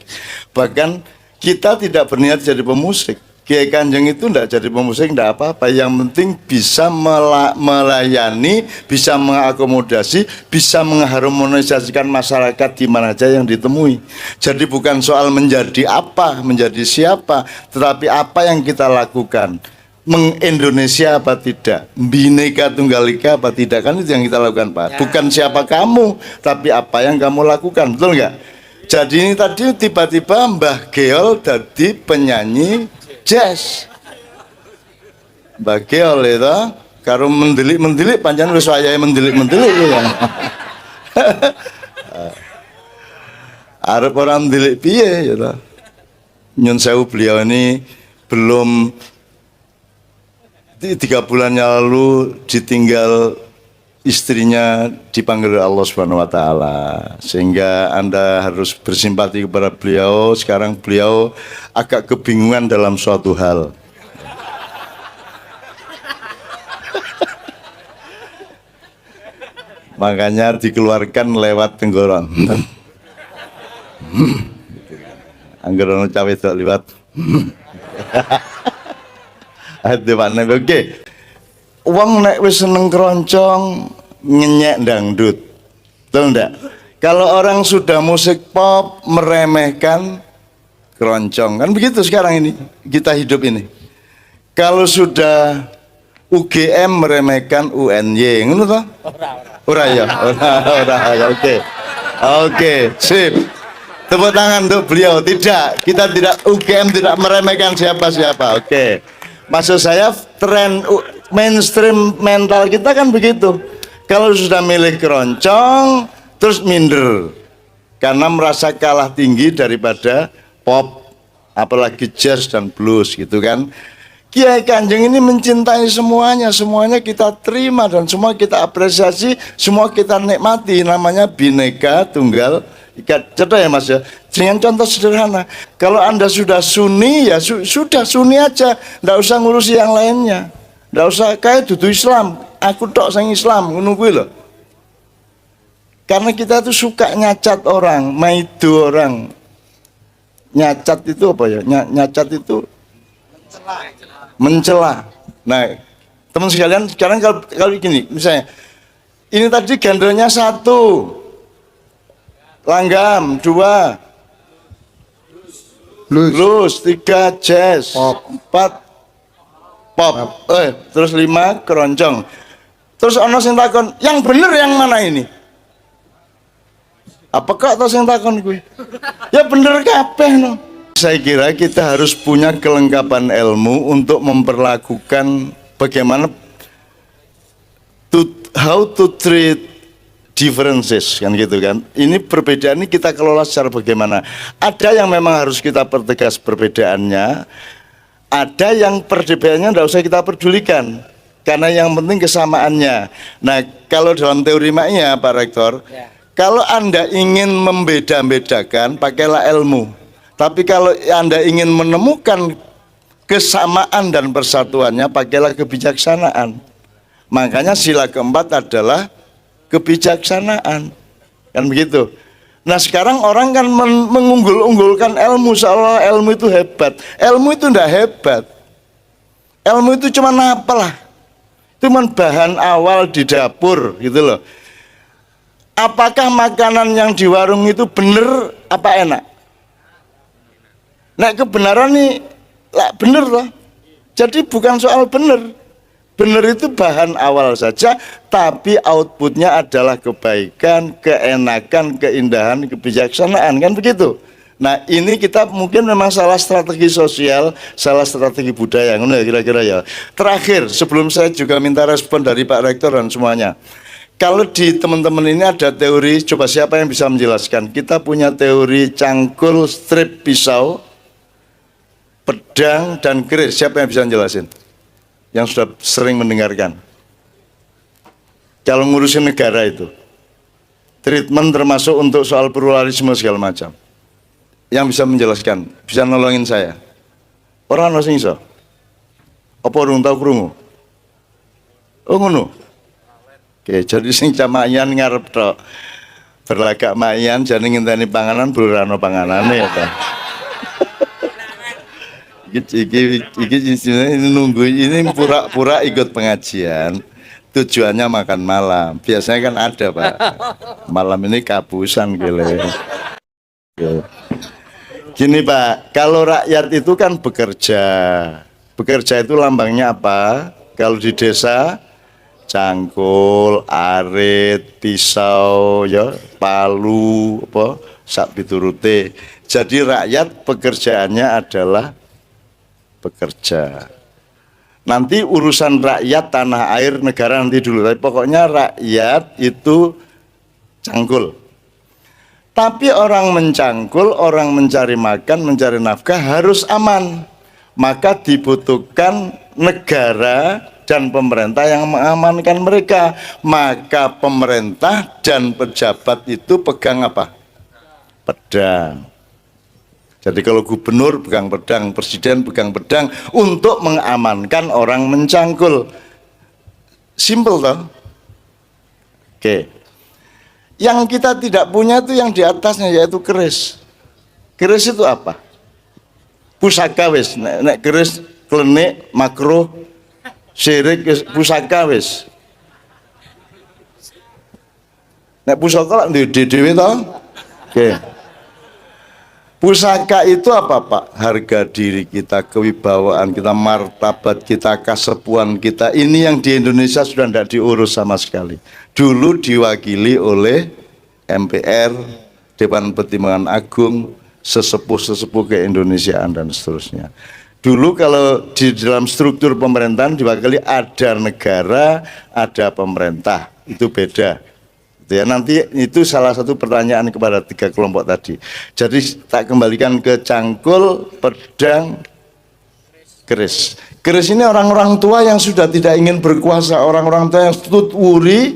Bahkan kita tidak berniat jadi pemusik. Kiai Kanjeng itu tidak jadi pemusik, tidak apa-apa. Yang penting bisa melayani, bisa mengakomodasi, bisa mengharmonisasikan masyarakat di mana saja yang ditemui. Jadi bukan soal menjadi apa, menjadi siapa, tetapi apa yang kita lakukan. Mengindonesia apa tidak, Bhinneka Tunggal Ika apa tidak, kan itu yang kita lakukan Pak. Bukan siapa kamu, tapi apa yang kamu lakukan, betul nggak? Jadi ini tadi tiba-tiba Mbah Geol jadi penyanyi jazz. Mbah Geol itu karo mendelik pancen wis wayahe mendelik ya. Arep ora mendelik piye ya ta. Nyun sewu, beliau ini belum 3 bulan yang lalu ditinggal istrinya, dipanggil Allah Subhanahu wa taala, sehingga Anda harus bersimpati kepada beliau. Sekarang beliau agak kebingungan dalam suatu hal. Makanya dikeluarkan lewat tenggorokan. Angger ono cawe tok liwat. Oke. Wong nek wis seneng keroncong ngenyek dangdut. Betul enggak? Kalau orang sudah musik pop meremehkan keroncong. Kan begitu sekarang ini kita hidup ini. Kalau sudah UGM meremehkan UNY, ngono toh? Ora ya. Ora. Oke, sip. Tepuk tangan untuk beliau. Tidak, kita tidak, UGM tidak meremehkan siapa-siapa. Oke. Maksud saya tren mainstream mental kita kan begitu. Kalau sudah milih keroncong terus minder karena merasa kalah tinggi daripada pop, apalagi jazz dan blues gitu kan. Kiai Kanjeng ini mencintai semuanya kita terima dan semua kita apresiasi, semua kita nikmati. Namanya Bhinneka Tunggal Ika. Contoh ya Mas ya, dengan contoh sederhana. Kalau Anda sudah Sunni ya sudah Sunni aja, nggak usah ngurusi yang lainnya, nggak usah kayak dudu Islam. Aku tok sang Islam, ngono kuwi lho. Karena kita tuh suka nyacat orang, maido orang. Nyacat itu apa ya? Nyacat itu mencela. Nah, teman sekalian, sekarang kalau gini, misalnya ini tadi gendernya 1, langgam, 2, blues, 3, jazz, 4, pop, terus 5, keroncong. Terus ono sing takon, yang bener yang mana ini? Apa kok atau sing takon gue? Ya bener kabeh no. Saya kira kita harus punya kelengkapan ilmu untuk memperlakukan bagaimana how to treat differences kan gitu kan. Ini perbedaan ini kita kelola secara bagaimana. Ada yang memang harus kita pertegas perbedaannya, ada yang perbedaannya tidak usah kita pedulikan karena yang penting kesamaannya. Nah kalau dalam teori maknya Pak Rektor, kalau Anda ingin membeda-bedakan pakailah ilmu. Tapi kalau Anda ingin menemukan kesamaan dan persatuannya, pakailah kebijaksanaan. Makanya sila keempat adalah kebijaksanaan. Kan begitu. Nah sekarang orang kan mengunggul-unggulkan ilmu, seolah ilmu itu hebat. Ilmu itu tidak hebat. Ilmu itu cuma apalah. Cuma bahan awal di dapur gitu loh. Apakah makanan yang di warung itu benar apa enak? Nah kebenaran nih lah bener loh. Jadi bukan soal bener. Bener itu bahan awal saja, tapi outputnya adalah kebaikan, keenakan, keindahan, kebijaksanaan kan begitu. Nah ini kita mungkin memang salah strategi sosial, salah strategi budaya, kira-kira ya. Terakhir sebelum saya juga minta respon dari Pak Rektor dan semuanya. Kalau di teman-teman ini ada teori, coba siapa yang bisa menjelaskan? Kita punya teori cangkul, strip, pisau, pedang dan keris. Siapa yang bisa jelasin? Yang sudah sering mendengarkan. Kalau ngurusin negara itu. treatment termasuk untuk soal pluralisme segala macam. Yang bisa menjelaskan, bisa nolongin saya. Orang ono sing iso. Apa urung tau krungu? Oh ngono. Oke, jadi sing jamayan ngarep tok. Berlagak mayan jane ngenteni panganan brurano panganane ya ta. Ini nunggu ini pura-pura ikut pengajian. Tujuannya makan malam. Biasanya kan ada, Pak. Malam ini kabusan gile. Gini Pak, kalau rakyat itu kan bekerja. Bekerja itu lambangnya apa? Kalau di desa cangkul, arit, pisau, ya, palu, apa, sak piturute. Jadi rakyat pekerjaannya adalah bekerja. Nanti urusan rakyat, tanah air, negara nanti dulu. Tapi pokoknya rakyat itu cangkul. Tapi orang mencangkul, orang mencari makan, mencari nafkah harus aman. Maka dibutuhkan negara dan pemerintah yang mengamankan mereka. Maka pemerintah dan pejabat itu pegang apa? Pedang. Jadi kalau gubernur pegang pedang, presiden pegang pedang untuk mengamankan orang mencangkul. Simple toh? Oke. Yang kita tidak punya itu yang di atasnya, yaitu keris. Keris itu apa? Pusaka wis. Nek keris klenik, makruh, syirik, pusaka wis. Nek pusaka lak dhewe to. Oke. Pusaka itu apa Pak? Harga diri kita, kewibawaan kita, martabat kita, kasepuan kita. Ini yang di Indonesia sudah tidak diurus sama sekali. Dulu diwakili oleh MPR, Dewan Pertimbangan Agung, sesepuh-sesepuh keindonesiaan dan seterusnya. Dulu kalau di dalam struktur pemerintahan diwakili ada negara, ada pemerintah. Itu beda. Ya, nanti itu salah satu pertanyaan kepada tiga kelompok tadi. Jadi tak kembalikan ke cangkul, pedang, keris. Keris ini orang-orang tua yang sudah tidak ingin berkuasa, orang-orang tua yang tutwuri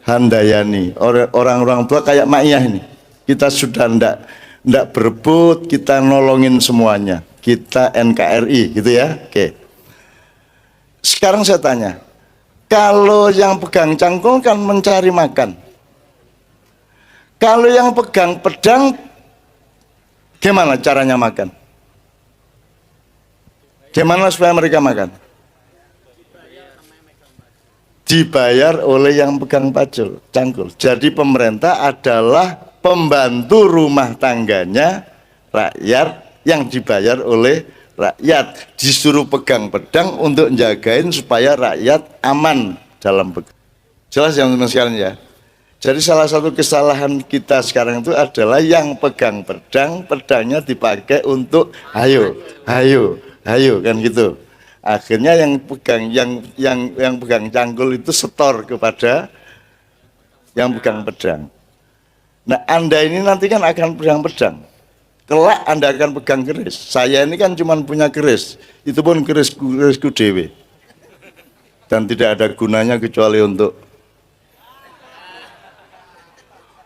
handayani, orang-orang tua kayak Ma'iyah ini. Kita sudah ndak berebut, kita nolongin semuanya. Kita NKRI gitu ya. Oke. Sekarang saya tanya, kalau yang pegang cangkul kan mencari makan. Kalau yang pegang pedang, gimana caranya makan? Gimana supaya mereka makan? Dibayar oleh yang pegang pacul, cangkul. Jadi pemerintah adalah pembantu rumah tangganya rakyat yang dibayar oleh rakyat. Disuruh pegang pedang untuk jagain supaya rakyat aman dalam bekerja. Jelas yang teman sekalian ya? Jadi salah satu kesalahan kita sekarang itu adalah yang pegang pedang, pedangnya dipakai untuk ayo kan gitu. Akhirnya yang pegang yang pegang cangkul itu setor kepada yang pegang pedang. Nah, Anda ini nanti kan akan pegang pedang. Kelak Anda akan pegang keris. Saya ini kan cuma punya keris. Itu pun kerisku dewe. Dan tidak ada gunanya kecuali untuk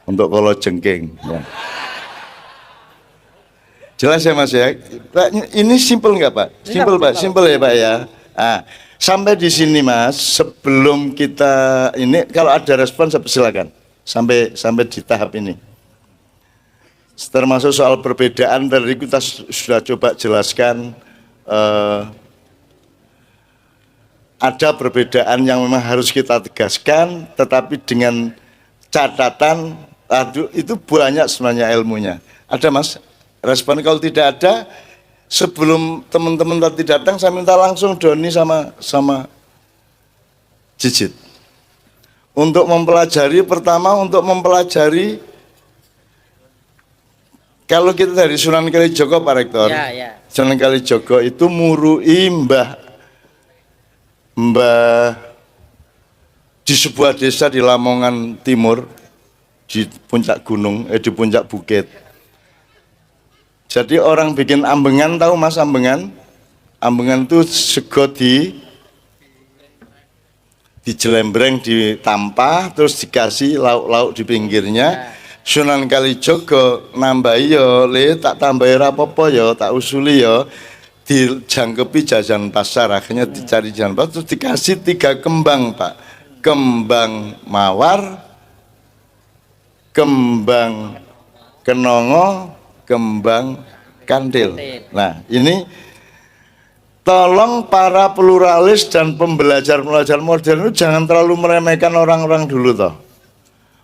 kalau jengking ya. Jelas ya Mas ya. Pak, ini simple nggak Pak? Simple Pak, simple ya Pak ya. Sampai di sini Mas, sebelum kita ini kalau ada respon silakan. Sampai di tahap ini. Termasuk soal perbedaan tadi kita sudah coba jelaskan, ada perbedaan yang memang harus kita tegaskan, tetapi dengan catatan itu banyak sebenarnya ilmunya. Ada Mas? Respon kalau tidak ada, sebelum teman-teman tadi datang, saya minta langsung Doni sama Jijit. Untuk mempelajari, pertama untuk mempelajari, kalau kita dari Sunan Kalijogo Pak Rektor, Ya. Sunan Kalijogo itu murui Mbah di sebuah desa di Lamongan Timur, di puncak gunung, di puncak bukit. Jadi orang bikin ambengan, tahu Mas ambengan? Ambengan itu sego dijelembreng, ditampah, terus dikasih lauk-lauk di pinggirnya. Sunan Kalijaga nambahi yo, le tak tambahi rapopo yo, tak usuli yo, dijangkepi jajan pasar, akhirnya dicari jajan pasar, terus dikasih 3 kembang Pak, kembang mawar, kembang kenongo, kembang kandil. Nah ini tolong para pluralis dan pembelajar-pembelajar modern itu jangan terlalu meremehkan orang-orang dulu toh.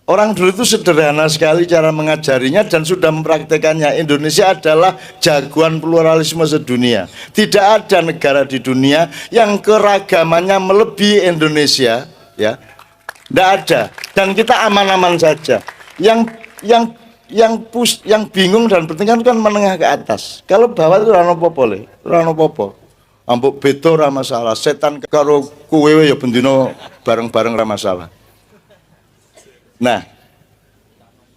Orang dulu itu sederhana sekali cara mengajarinya dan sudah mempraktekannya. Indonesia adalah jagoan pluralisme sedunia. Tidak ada negara di dunia yang keragamannya melebihi Indonesia, ya. Tidak ada. Dan kita aman-aman saja. Yang bingung dan bertingkat kan menengah ke atas. Kalau bawah itu rano popo le, rano popo. Ambuk beto ora masalah, setan karo kuwewe ya bendino bareng-bareng ora masalah. Nah,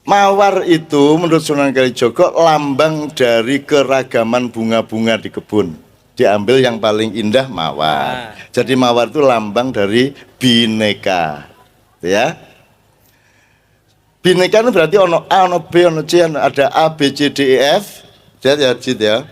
mawar itu menurut Sunan Kalijaga lambang dari keragaman bunga-bunga di kebun. Diambil yang paling indah mawar. Jadi mawar itu lambang dari bineka. Ya. Bineka itu berarti ono A, ono B, ono C, ada A, B, C, D, E, F. Ya.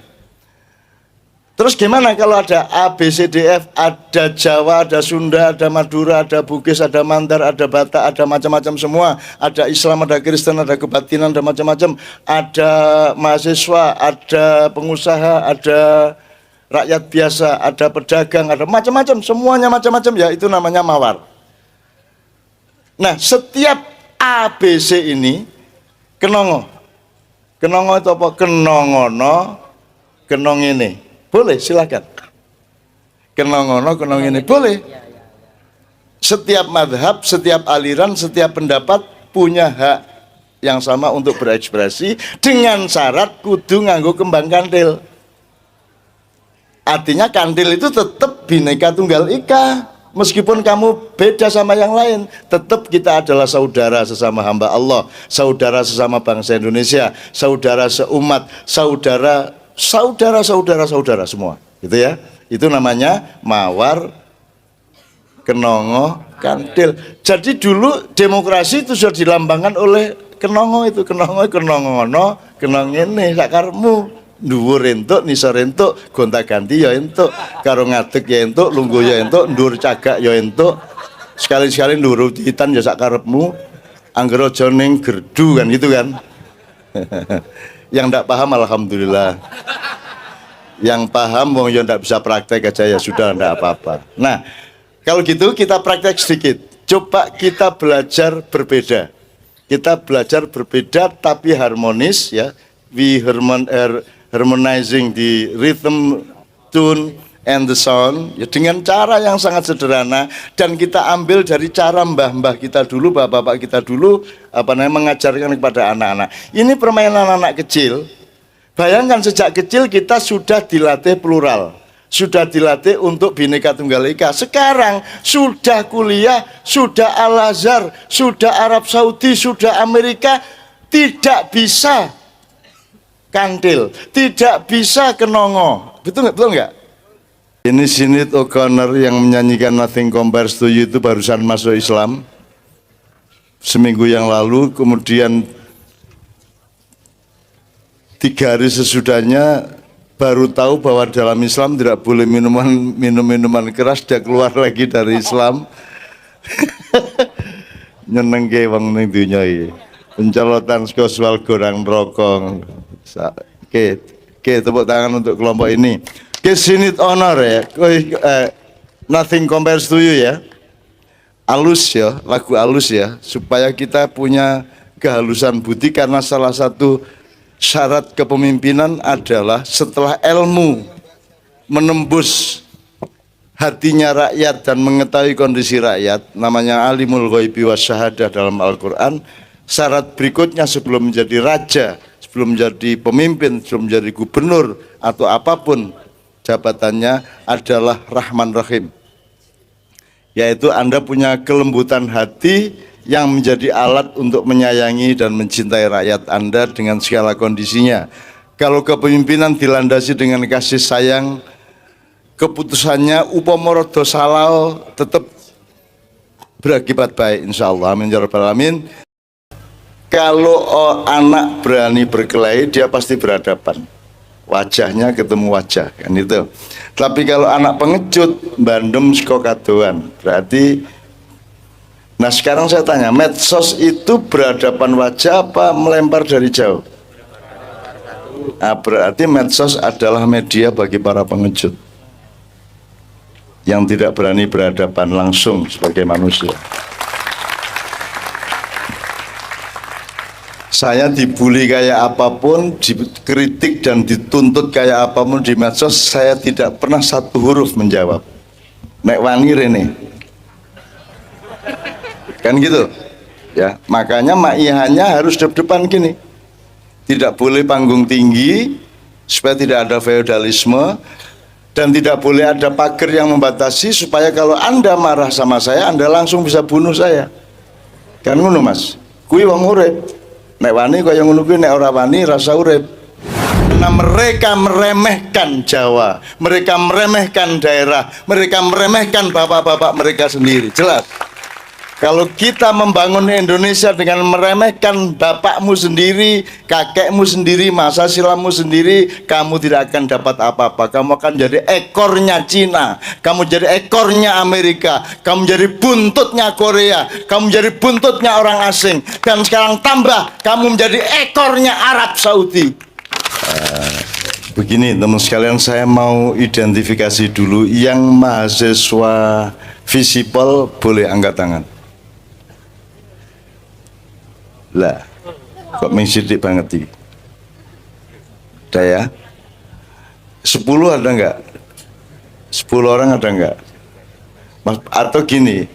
Terus gimana kalau ada A, B, C, D, F, ada Jawa, ada Sunda, ada Madura, ada Bugis, ada Mandar, ada Batak, ada macam-macam semua. Ada Islam, ada Kristen, ada kebatinan, ada macam-macam. Ada mahasiswa, ada pengusaha, ada rakyat biasa, ada pedagang, ada macam-macam. Semuanya macam-macam ya, itu namanya mawar. Nah, setiap A, B, C ini kenongo. Kenongo itu apa? Kenongono, kenong ini. Boleh, silakan. Kenongono, kenong ini. Boleh. Setiap madhab, setiap aliran, setiap pendapat punya hak yang sama untuk berekspresi dengan syarat kudu nganggo kembang kandil. Artinya kandil itu tetap Bhinneka Tunggal Ika. Meskipun kamu beda sama yang lain, tetap kita adalah saudara sesama hamba Allah, saudara sesama bangsa Indonesia, saudara seumat, saudara semua, gitu ya. Itu namanya mawar, kenongo, kandil. Jadi dulu demokrasi itu sudah dilambangkan oleh kenongo itu, kenongono, kenong ini sakarmu. Dhuwur entuk, nisor entuk, gonta-ganti ya entuk, karo ngadeg ya entuk, lungguh ya entuk, ndur cagak ya entuk. Sekali-sekali ndur utitan ya sak karepmu. Anggere aja ning gerdu kan gitu kan. Yang ndak paham alhamdulillah. Yang paham wong ya ndak bisa praktek aja ya sudah ndak apa-apa. Nah, kalau gitu kita praktek sedikit. Coba kita belajar berbeda. Kita belajar berbeda tapi harmonis ya. Harmonizing the rhythm, tune, and the sound ya, dengan cara yang sangat sederhana dan kita ambil dari cara mbah-mbah kita dulu, bapak-bapak kita dulu mengajarkan kepada anak-anak. Ini permainan anak kecil. Bayangkan sejak kecil kita sudah dilatih plural, sudah dilatih untuk Bhinneka Tunggal Ika. Sekarang sudah kuliah, sudah Al-Azhar, sudah Arab Saudi, sudah Amerika, tidak bisa kandil, tidak bisa kenongo. Betul nggak? Ini Sinead O'Connor yang menyanyikan Nothing Compares to You itu barusan masuk Islam seminggu yang lalu. Kemudian 3 hari sesudahnya baru tahu bahwa dalam Islam tidak boleh minum minuman keras. Dia keluar lagi dari Islam. Nyenengke wong ning dunya iki. Pencalotan seksual gorang rokong. Oke, tepuk tangan untuk kelompok ini. Oke, Sinead O'Connor ya. Nothing Compares to You ya. Alus ya, lagu alus ya, supaya kita punya kehalusan budi, karena salah satu syarat kepemimpinan adalah setelah ilmu menembus hatinya rakyat dan mengetahui kondisi rakyat, namanya alimul ghaibi wasyahadah dalam Al-Quran. Syarat berikutnya sebelum menjadi raja, sebelum menjadi pemimpin, sebelum menjadi gubernur atau apapun jabatannya adalah Rahman Rahim, yaitu Anda punya kelembutan hati yang menjadi alat untuk menyayangi dan mencintai rakyat Anda dengan segala kondisinya. Kalau kepemimpinan dilandasi dengan kasih sayang, keputusannya upamoro dosalao tetap berakibat baik insya Allah, amin ya rabbal alamin. Kalau anak berani berkelahi, dia pasti berhadapan, wajahnya ketemu wajah, kan itu. Tapi kalau anak pengecut, bandem seko kadoan, berarti. Nah sekarang saya tanya, medsos itu berhadapan wajah apa melempar dari jauh? Nah, berarti medsos adalah media bagi para pengecut yang tidak berani berhadapan langsung sebagai manusia. Saya dibully kayak apapun, dikritik dan dituntut kayak apapun di medsos, saya tidak pernah satu huruf menjawab. Nek wani rene. Kan gitu. Ya, makanya ma'ihannya harus depan gini. Tidak boleh panggung tinggi supaya tidak ada feodalisme, dan tidak boleh ada pagar yang membatasi supaya kalau Anda marah sama saya, Anda langsung bisa bunuh saya. Kan ngono Mas. Kuwi wong urip. Nek wani kaya ngono kuwi, nek ora wani rasa urip. Karena mereka meremehkan Jawa, mereka meremehkan daerah, mereka meremehkan bapak-bapak mereka sendiri. Jelas. Kalau kita membangun Indonesia dengan meremehkan bapakmu sendiri, kakekmu sendiri, masa silammu sendiri, kamu tidak akan dapat apa-apa. Kamu akan jadi ekornya Cina, kamu jadi ekornya Amerika, kamu jadi buntutnya Korea, kamu jadi buntutnya orang asing, dan sekarang tambah kamu menjadi ekornya Arab Saudi. Begini teman sekalian, saya mau identifikasi dulu yang mahasiswa Visipol, boleh angkat tangan. Lah, kok mengsidik banget sih? Ada ya? 10 ada enggak? 10 orang ada enggak? Atau gini,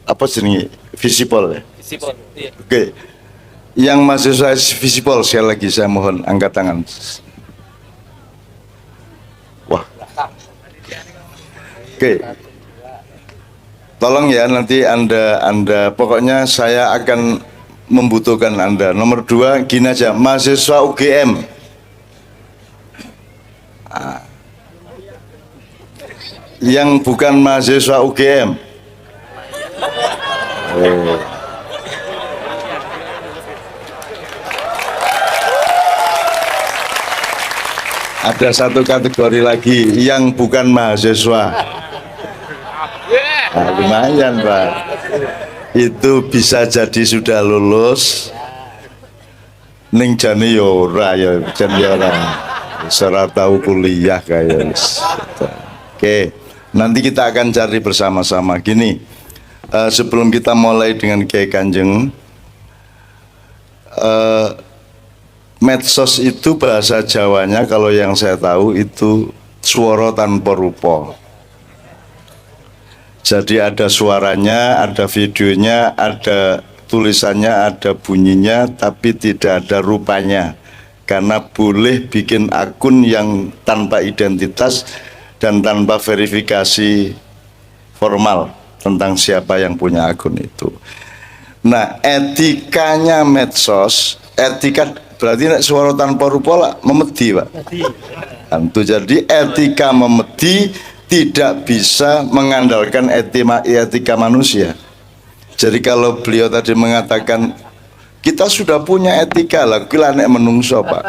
apa sih Visipol ya? Visipol, iya. Oke, yang mahasiswa Visipol sekali lagi saya mohon angkat tangan. Wah, oke. Tolong ya, nanti anda pokoknya saya akan membutuhkan Anda. Nomor 2 gini aja, mahasiswa UGM. Yang bukan mahasiswa UGM. Oh. Ada satu kategori lagi yang bukan mahasiswa. Nah, lumayan Pak, itu bisa jadi sudah lulus ning jane yo ora ya, jan yo ora ora tahu kuliah kayak. Oke, nanti kita akan cari bersama-sama. Gini, sebelum kita mulai dengan Kiai Kanjeng, medsos itu bahasa Jawanya kalau yang saya tahu itu swara tanpa rupa. Jadi ada suaranya, ada videonya, ada tulisannya, ada bunyinya, tapi tidak ada rupanya. Karena boleh bikin akun yang tanpa identitas dan tanpa verifikasi formal tentang siapa yang punya akun itu. Nah, etikanya medsos, etika berarti suara tanpa rupa lah, memedi Pak. Tentu, jadi etika memedi tidak bisa mengandalkan etika manusia. Jadi kalau beliau tadi mengatakan kita sudah punya etika lah, kira nek menungso Pak.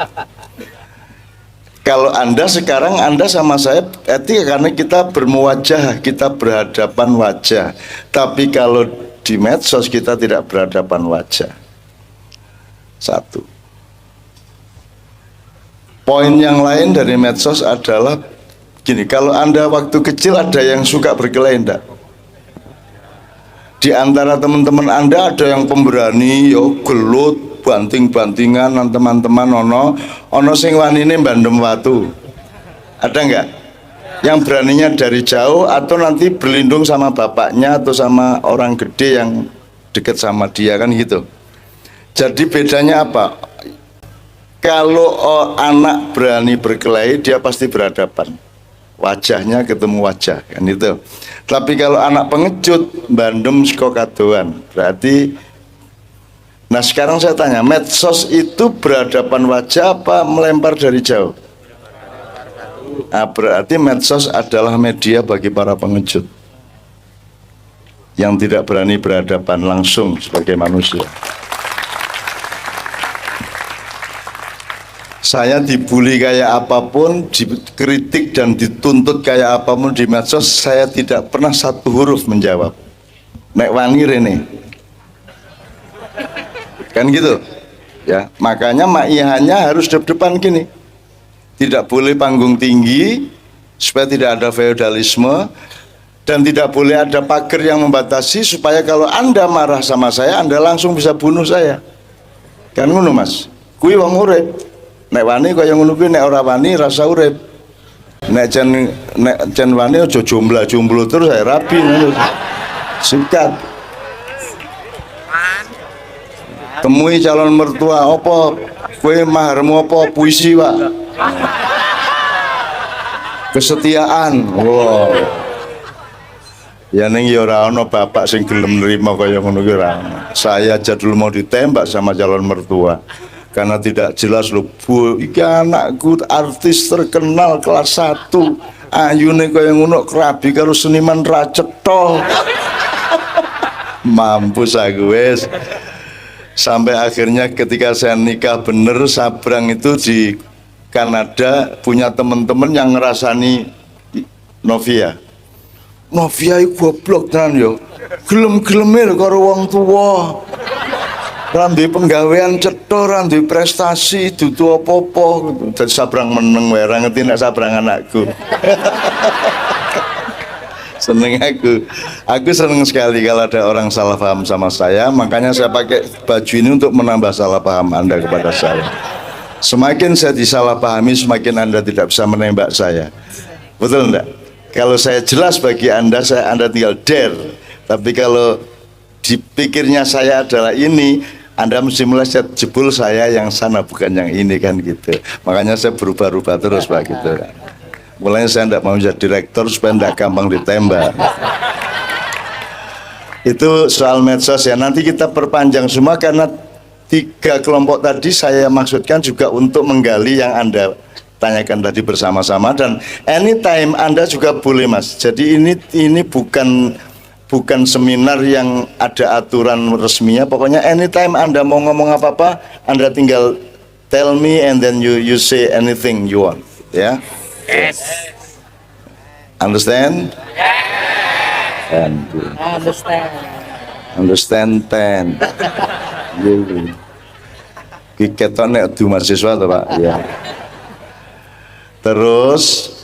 Kalau Anda sekarang, Anda sama saya etika karena kita bermuwajah, kita berhadapan wajah. Tapi kalau di medsos kita tidak berhadapan wajah. Satu. Poin yang lain dari medsos adalah gini, kalau Anda waktu kecil ada yang suka berkelahi enggak? Di antara teman-teman Anda ada yang pemberani, yo gelut, banting-bantingan, teman-teman ono sing wanine bandem watu. Ada enggak? Yang beraninya dari jauh atau nanti berlindung sama bapaknya atau sama orang gede yang dekat sama dia, kan gitu. Jadi bedanya apa? Kalau anak berani berkelahi, dia pasti berhadapan, wajahnya ketemu wajah, kan itu. Tapi kalau anak pengecut, bandem seko kadoan, berarti. Nah sekarang saya tanya, medsos itu berhadapan wajah apa melempar dari jauh? Nah, berarti medsos adalah media bagi para pengecut yang tidak berani berhadapan langsung sebagai manusia. Saya dibully kayak apapun, dikritik dan dituntut kayak apapun di medsos, saya tidak pernah satu huruf menjawab. Nek wani rene. Kan gitu. Ya, makanya maihannya harus depan gini. Tidak boleh panggung tinggi supaya tidak ada feodalisme, dan tidak boleh ada pagar yang membatasi supaya kalau Anda marah sama saya, Anda langsung bisa bunuh saya. Kan ngono Mas. Kuwi wong urip. Nek wani kaya ngono kuwi, nek ora wani rasa urip. Nek jan wani aja jomblo terus saya rapi ngono. Sikat. Temui calon mertua, apa kowe maharmu apa? Puisi, Pak. Kesetiaan. Wow. Ya ning ya ora ana bapak sing gelem nrimo kaya ngono ki ora. Saya aja dulu mau ditembak sama calon mertua. Karena tidak jelas lho, Bu, iki anakku artis terkenal kelas 1. Ayune kaya ngono kerabi karo seniman ra cetha. Mampus aku wis. Sampai akhirnya ketika saya nikah bener, Sabrang itu di Kanada punya teman-teman yang ngerasani Novia. Novia itu goblok tenan yo. Gelem-geleme karo wong tuwa. Rambi penggawean cetha, rambi prestasi, dudu apa-apa. Dadi Sabrang meneng wae, ora ngerti nek Sabrang anakku. Seneng aku seneng sekali kalau ada orang salah paham sama saya, makanya saya pakai baju ini untuk menambah salah paham Anda kepada saya. Semakin saya disalahpahami, semakin Anda tidak bisa menembak saya. Betul enggak? Kalau saya jelas bagi Anda tinggal dare. Tapi kalau dipikirnya saya adalah ini, Anda mesti mulai jebul saya yang sana bukan yang ini, kan gitu. Makanya saya berubah-ubah terus Pak gitu. Mulanya saya tidak mau jadi direktur supaya tidak gampang ditembak. Itu soal medsos ya. Nanti kita perpanjang semua karena 3 kelompok tadi saya maksudkan juga untuk menggali yang Anda tanyakan tadi bersama-sama, dan anytime Anda juga boleh Mas. Jadi ini bukan seminar yang ada aturan resminya. Pokoknya anytime Anda mau ngomong apa-apa, Anda tinggal tell me and then you say anything you want, ya. Yes. Understand? Understand 10. Ki ketok nek du mahasiswa to, Pak. Ya. Terus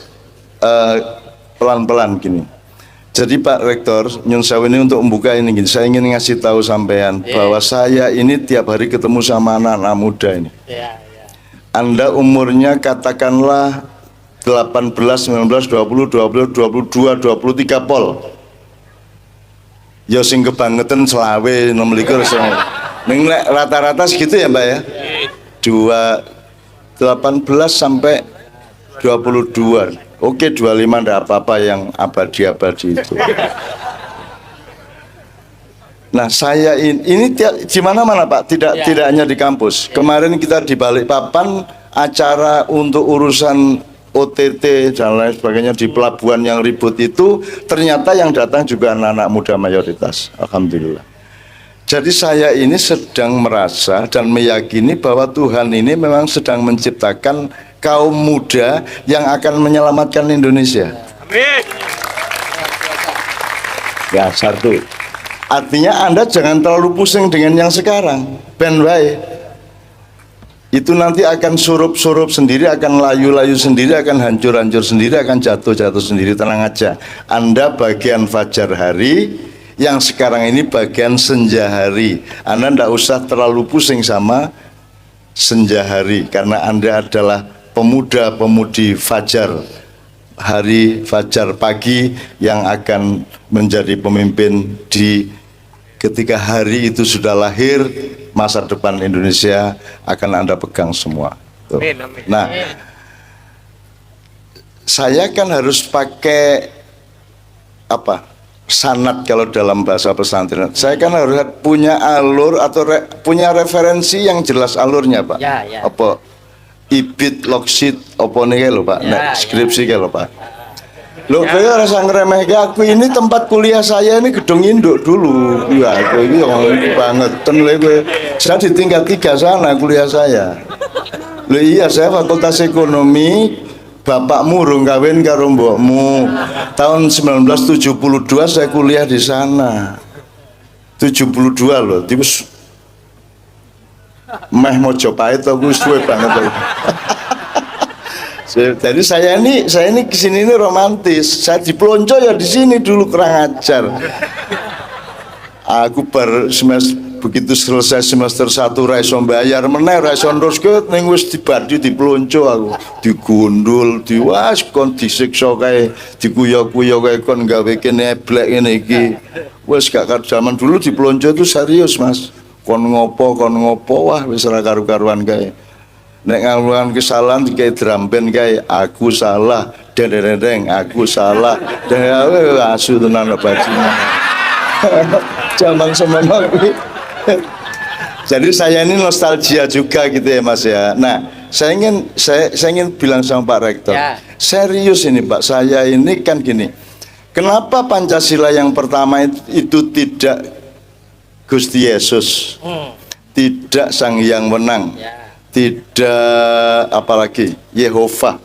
pelan-pelan gini. Jadi Pak Rektor, nyun sewu ini untuk membuka ini gini. Saya ingin ngasih tahu sampean bahwa saya ini tiap hari ketemu sama anak-anak muda ini. Anda umurnya katakanlah 18, 19, 20, 22, 23 pol. Ya sing kebangetan selawe 26 ning rata-rata segitu ya Mbak ya. 18 sampai 22. Oke 25 enggak apa-apa yang abadi-abadi itu. Nah saya ini di mana-mana Pak, tidak hanya di kampus. Kemarin kita di Balikpapan acara untuk urusan OTT dan lain sebagainya di pelabuhan yang ribut itu, ternyata yang datang juga anak-anak muda mayoritas. Alhamdulillah. Jadi saya ini sedang merasa dan meyakini bahwa Tuhan ini memang sedang menciptakan kaum muda yang akan menyelamatkan Indonesia. Amin. Ya satu. Artinya Anda jangan terlalu pusing dengan yang sekarang. Ben wae. Itu nanti akan surup-surup sendiri, akan layu-layu sendiri, akan hancur-hancur sendiri, akan jatuh-jatuh sendiri. Tenang aja. Anda bagian fajar hari, yang sekarang ini bagian senja hari. Anda tidak usah terlalu pusing sama senja hari, karena Anda adalah pemuda-pemudi fajar hari, fajar pagi yang akan menjadi pemimpin ketika hari itu sudah lahir. Masa depan Indonesia akan Anda pegang semua. Amin, amin. Nah, saya kan harus pakai apa? Sanad kalau dalam bahasa pesantren. Saya kan harus punya alur atau punya referensi yang jelas alurnya, Pak. Ya. Apa ibit loksit apa nih lho Pak? Nek skripsi lho Pak. Loh, kaya rasa ngeremehke aku, ini tempat kuliah saya, ini gedung induk dulu. Ya, aku ini orang banget. Saya di tingkat 3 sana kuliah saya. Loh iya, saya fakultas ekonomi, bapakmu urung kawin karo mbokmu. Tahun 1972 saya kuliah di sana. 72 loh, terus meh Mojopahit aku suwe banget. Jadi saya ini kesini ini romantis. Saya dipelonco ya di sini dulu, kurang ajar. Aku begitu selesai semester 1 ra iso mbayar meneh, ra iso neruske ning wis dibadi dipelonco aku. Digundul, diwas kon disiksa kae, dikuyo-kuyo kae kon gawe kene eblek ngene iki. Wis gak karo zaman dulu dipelonco itu serius, Mas. Kon ngopo, wah wis ora karu-karuan kae. Nek ngelakukan kesalahan kayak drum band kayak aku salah, dereng aku salah, dan asu tenan bajingan. Zaman semono. Jadi saya ini nostalgia juga gitu ya Mas ya. Nah, saya ingin bilang sama Pak Rektor, Ya. serius ini Pak, saya ini kan gini. Kenapa Pancasila yang pertama itu tidak Gusti Yesus, tidak Sang Hyang Wenang, Ya. tidak apalagi Yehova,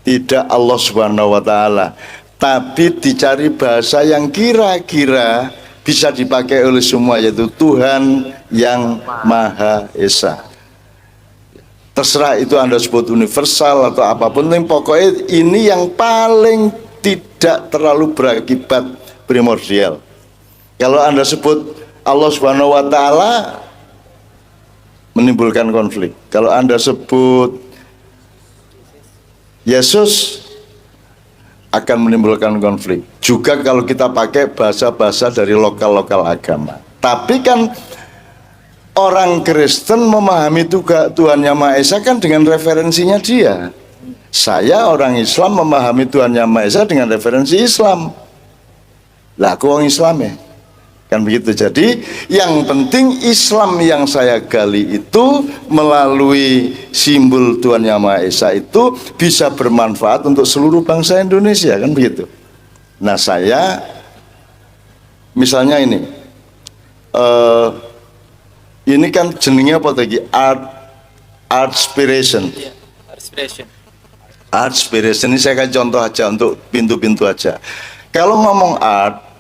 tidak Allah Subhanahu wa taala, tapi dicari bahasa yang kira-kira bisa dipakai oleh semua, yaitu Tuhan yang Maha Esa. Terserah itu Anda sebut universal atau apapun, yang pokoknya ini yang paling tidak terlalu berakibat primordial. Kalau Anda sebut Allah Subhanahu wa taala menimbulkan konflik. Kalau Anda sebut Yesus akan menimbulkan konflik. Juga kalau kita pakai bahasa-bahasa dari lokal-lokal agama. Tapi kan orang Kristen memahami Tuhan Yang Maha Esa kan dengan referensinya dia. Saya orang Islam memahami Tuhan Yang Maha Esa dengan referensi Islam. Lah aku orang Islam ya. Kan begitu. Jadi yang penting Islam yang saya gali itu melalui simbol Tuhan Yang Maha Esa itu bisa bermanfaat untuk seluruh bangsa Indonesia, kan begitu. Nah saya misalnya ini kan jenengnya apa tadi, art inspiration. Art inspiration ini saya kasih contoh aja untuk pintu-pintu aja. Kalau ngomong art,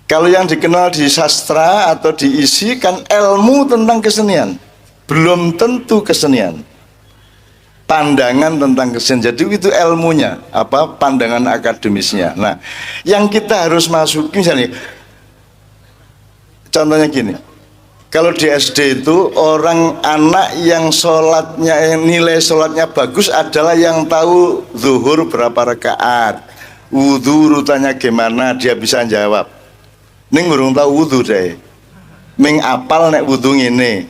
kalau yang dikenal di sastra atau diisi kan ilmu tentang kesenian, belum tentu kesenian. Pandangan tentang kesenian, jadi itu ilmunya, apa pandangan akademisnya. Nah, yang kita harus masukin misalnya, contohnya gini, kalau di SD itu orang anak yang nilai sholatnya bagus adalah yang tahu zuhur berapa rakaat, wudhu urutannya gimana, dia bisa jawab. Ning urung tau wudu deh. Ming apal nek wudu ngene.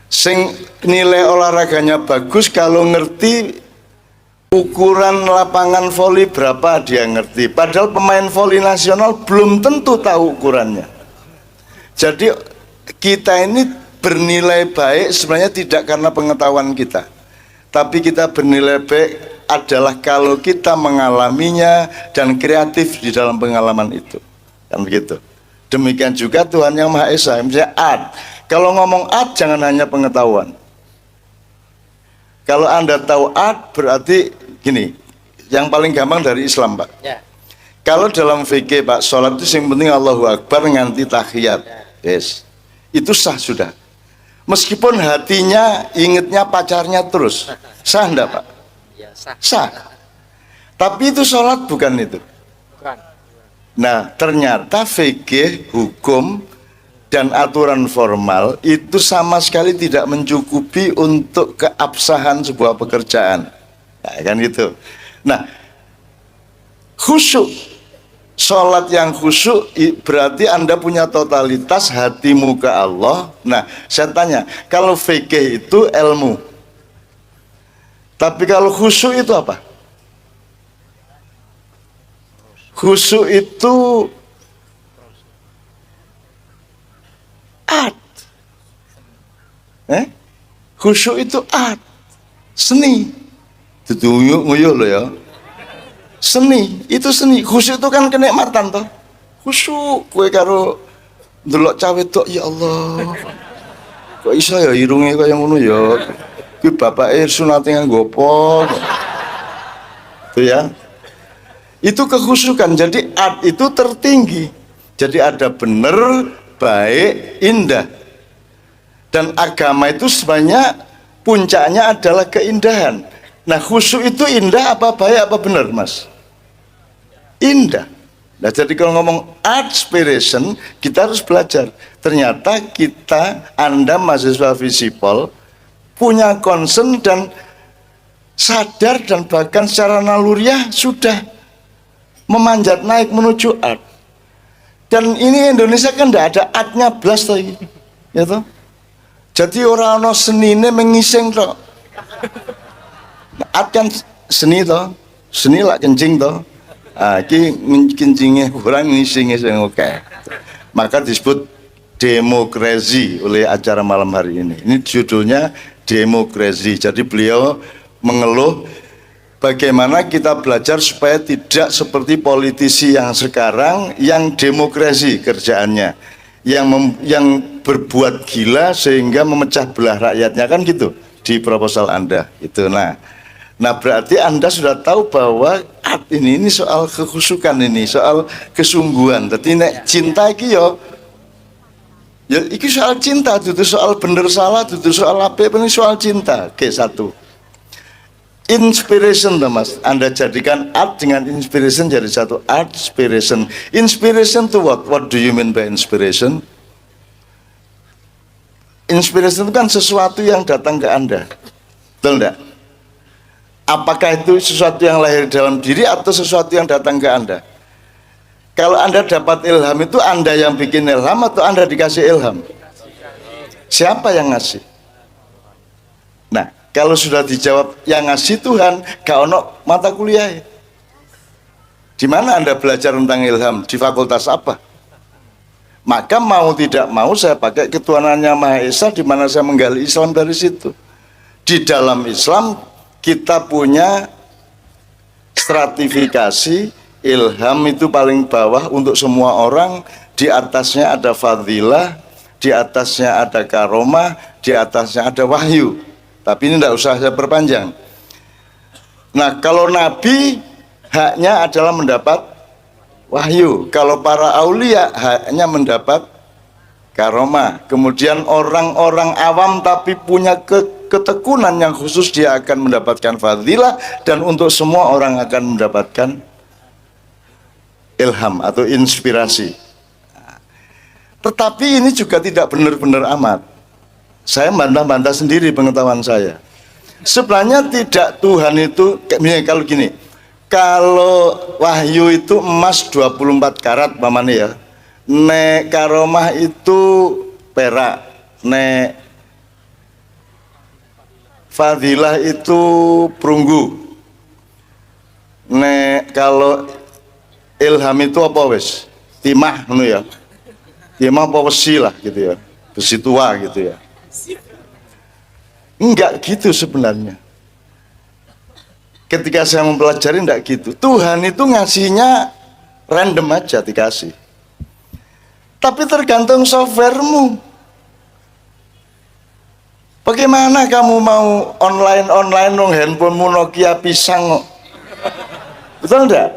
Sing nilai olahraganya bagus kalau ngerti ukuran lapangan voli berapa dia ngerti. Padahal pemain voli nasional belum tentu tahu ukurannya. Jadi kita ini bernilai baik sebenarnya tidak karena pengetahuan kita. Tapi kita bernilai baik adalah kalau kita mengalaminya dan kreatif di dalam pengalaman itu. Kan begitu. Demikian juga Tuhan Yang Maha Esa, misalnya art. Kalau ngomong art jangan hanya pengetahuan. Kalau Anda tahu art berarti gini, yang paling gampang dari Islam Pak. Ya. Kalau dalam fikih Pak, sholat itu yang penting Allahu Akbar nganti tahiyat. Yes. Itu sah sudah. Meskipun hatinya ingetnya pacarnya terus. Sah enggak Pak? Ya, sah. Sah. Tapi itu sholat bukan itu. Bukan. Nah, ternyata fikih, hukum, dan aturan formal itu sama sekali tidak mencukupi untuk keabsahan sebuah pekerjaan. Nah, kan gitu. Nah, khusyuk, sholat yang khusyuk berarti Anda punya totalitas hatimu ke Allah. Nah, saya tanya, kalau fikih itu ilmu, tapi kalau khusyuk itu apa? Khusyuk itu art. Khusyuk itu art, seni. Itu nguyuh loh ya. Seni, itu seni. Khusyuk itu kan kenikmatan toh. Khusyuk kowe karo ndelok cawe tok, ya Allah. Kok iso ya irunge kaya ngono ya. Kuwi bapake sunate nganggo apa? Itu ya. Itu kekhusyukan. Jadi art itu tertinggi. Jadi ada benar, baik, indah. Dan agama itu sebenarnya puncaknya adalah keindahan. Nah, khusyuk itu indah apa baik apa benar, Mas? Indah. Nah, jadi kalau ngomong art inspiration, kita harus belajar. Ternyata Anda mahasiswa Visipol punya concern dan sadar dan bahkan secara naluriah sudah memanjat naik menuju art. Dan ini Indonesia kan tidak ada artnya blas lagi, ya toh. Jadi orang-orang senine mengising toh. Art kan seni toh, seni lah kencing toh. Iki kencingnya kurang ngisingnya sing oke. Maka disebut demokrasi oleh acara malam hari ini. Ini judulnya demokrasi. Jadi beliau mengeluh bagaimana kita belajar supaya tidak seperti politisi yang sekarang yang demokrasi kerjaannya, yang berbuat gila sehingga memecah belah rakyatnya, kan gitu di proposal Anda itu. Nah berarti Anda sudah tahu bahwa art ini soal kekhusyukan, ini soal kesungguhan. Jadi nek cinta iki ya iki soal cinta, itu soal bener salah, itu soal apa, ini soal cinta. Oke, satu. Inspiration, Mas. Anda jadikan art dengan inspiration jadi satu. Art inspiration. Inspiration to what? What do you mean by inspiration? Inspiration itu kan sesuatu yang datang ke Anda. Betul enggak? Apakah itu sesuatu yang lahir dalam diri atau sesuatu yang datang ke Anda? Kalau Anda dapat ilham, itu Anda yang bikin ilham atau Anda dikasih ilham? Siapa yang ngasih? Nah, kalau sudah dijawab yang ngasih Tuhan, gak ono mata kuliah. Di mana Anda belajar tentang ilham? Di fakultas apa? Maka mau tidak mau saya pakai ketuhanannya Maha Esa, di mana saya menggali Islam dari situ. Di dalam Islam kita punya stratifikasi. Ilham itu paling bawah untuk semua orang, di atasnya ada fadilah, di atasnya ada karomah, di atasnya ada wahyu. Tapi ini tidak usah saya perpanjang. Nah, kalau Nabi haknya adalah mendapat wahyu. Kalau para aulia haknya mendapat karomah. Kemudian orang-orang awam tapi punya ketekunan yang khusus, dia akan mendapatkan fadilah. Dan untuk semua orang akan mendapatkan ilham atau inspirasi. Tetapi ini juga tidak benar-benar amat. Saya bantah-bantah sendiri pengetahuan saya. Sebenarnya tidak, Tuhan itu kalau gini, kalau wahyu itu emas 24 karat pamane ya. Nek karomah itu perak, nek fadilah itu perunggu. Nek kalau ilham itu apa wes? Timah ngono ya. Timah apa besi lah gitu ya. Besi tua gitu ya. Enggak gitu sebenarnya. Ketika saya mempelajari enggak gitu. Tuhan itu ngasihnya random aja dikasih. Tapi tergantung softwaremu. Bagaimana kamu mau online dong handphonemu Nokia pisang kok. Betul enggak?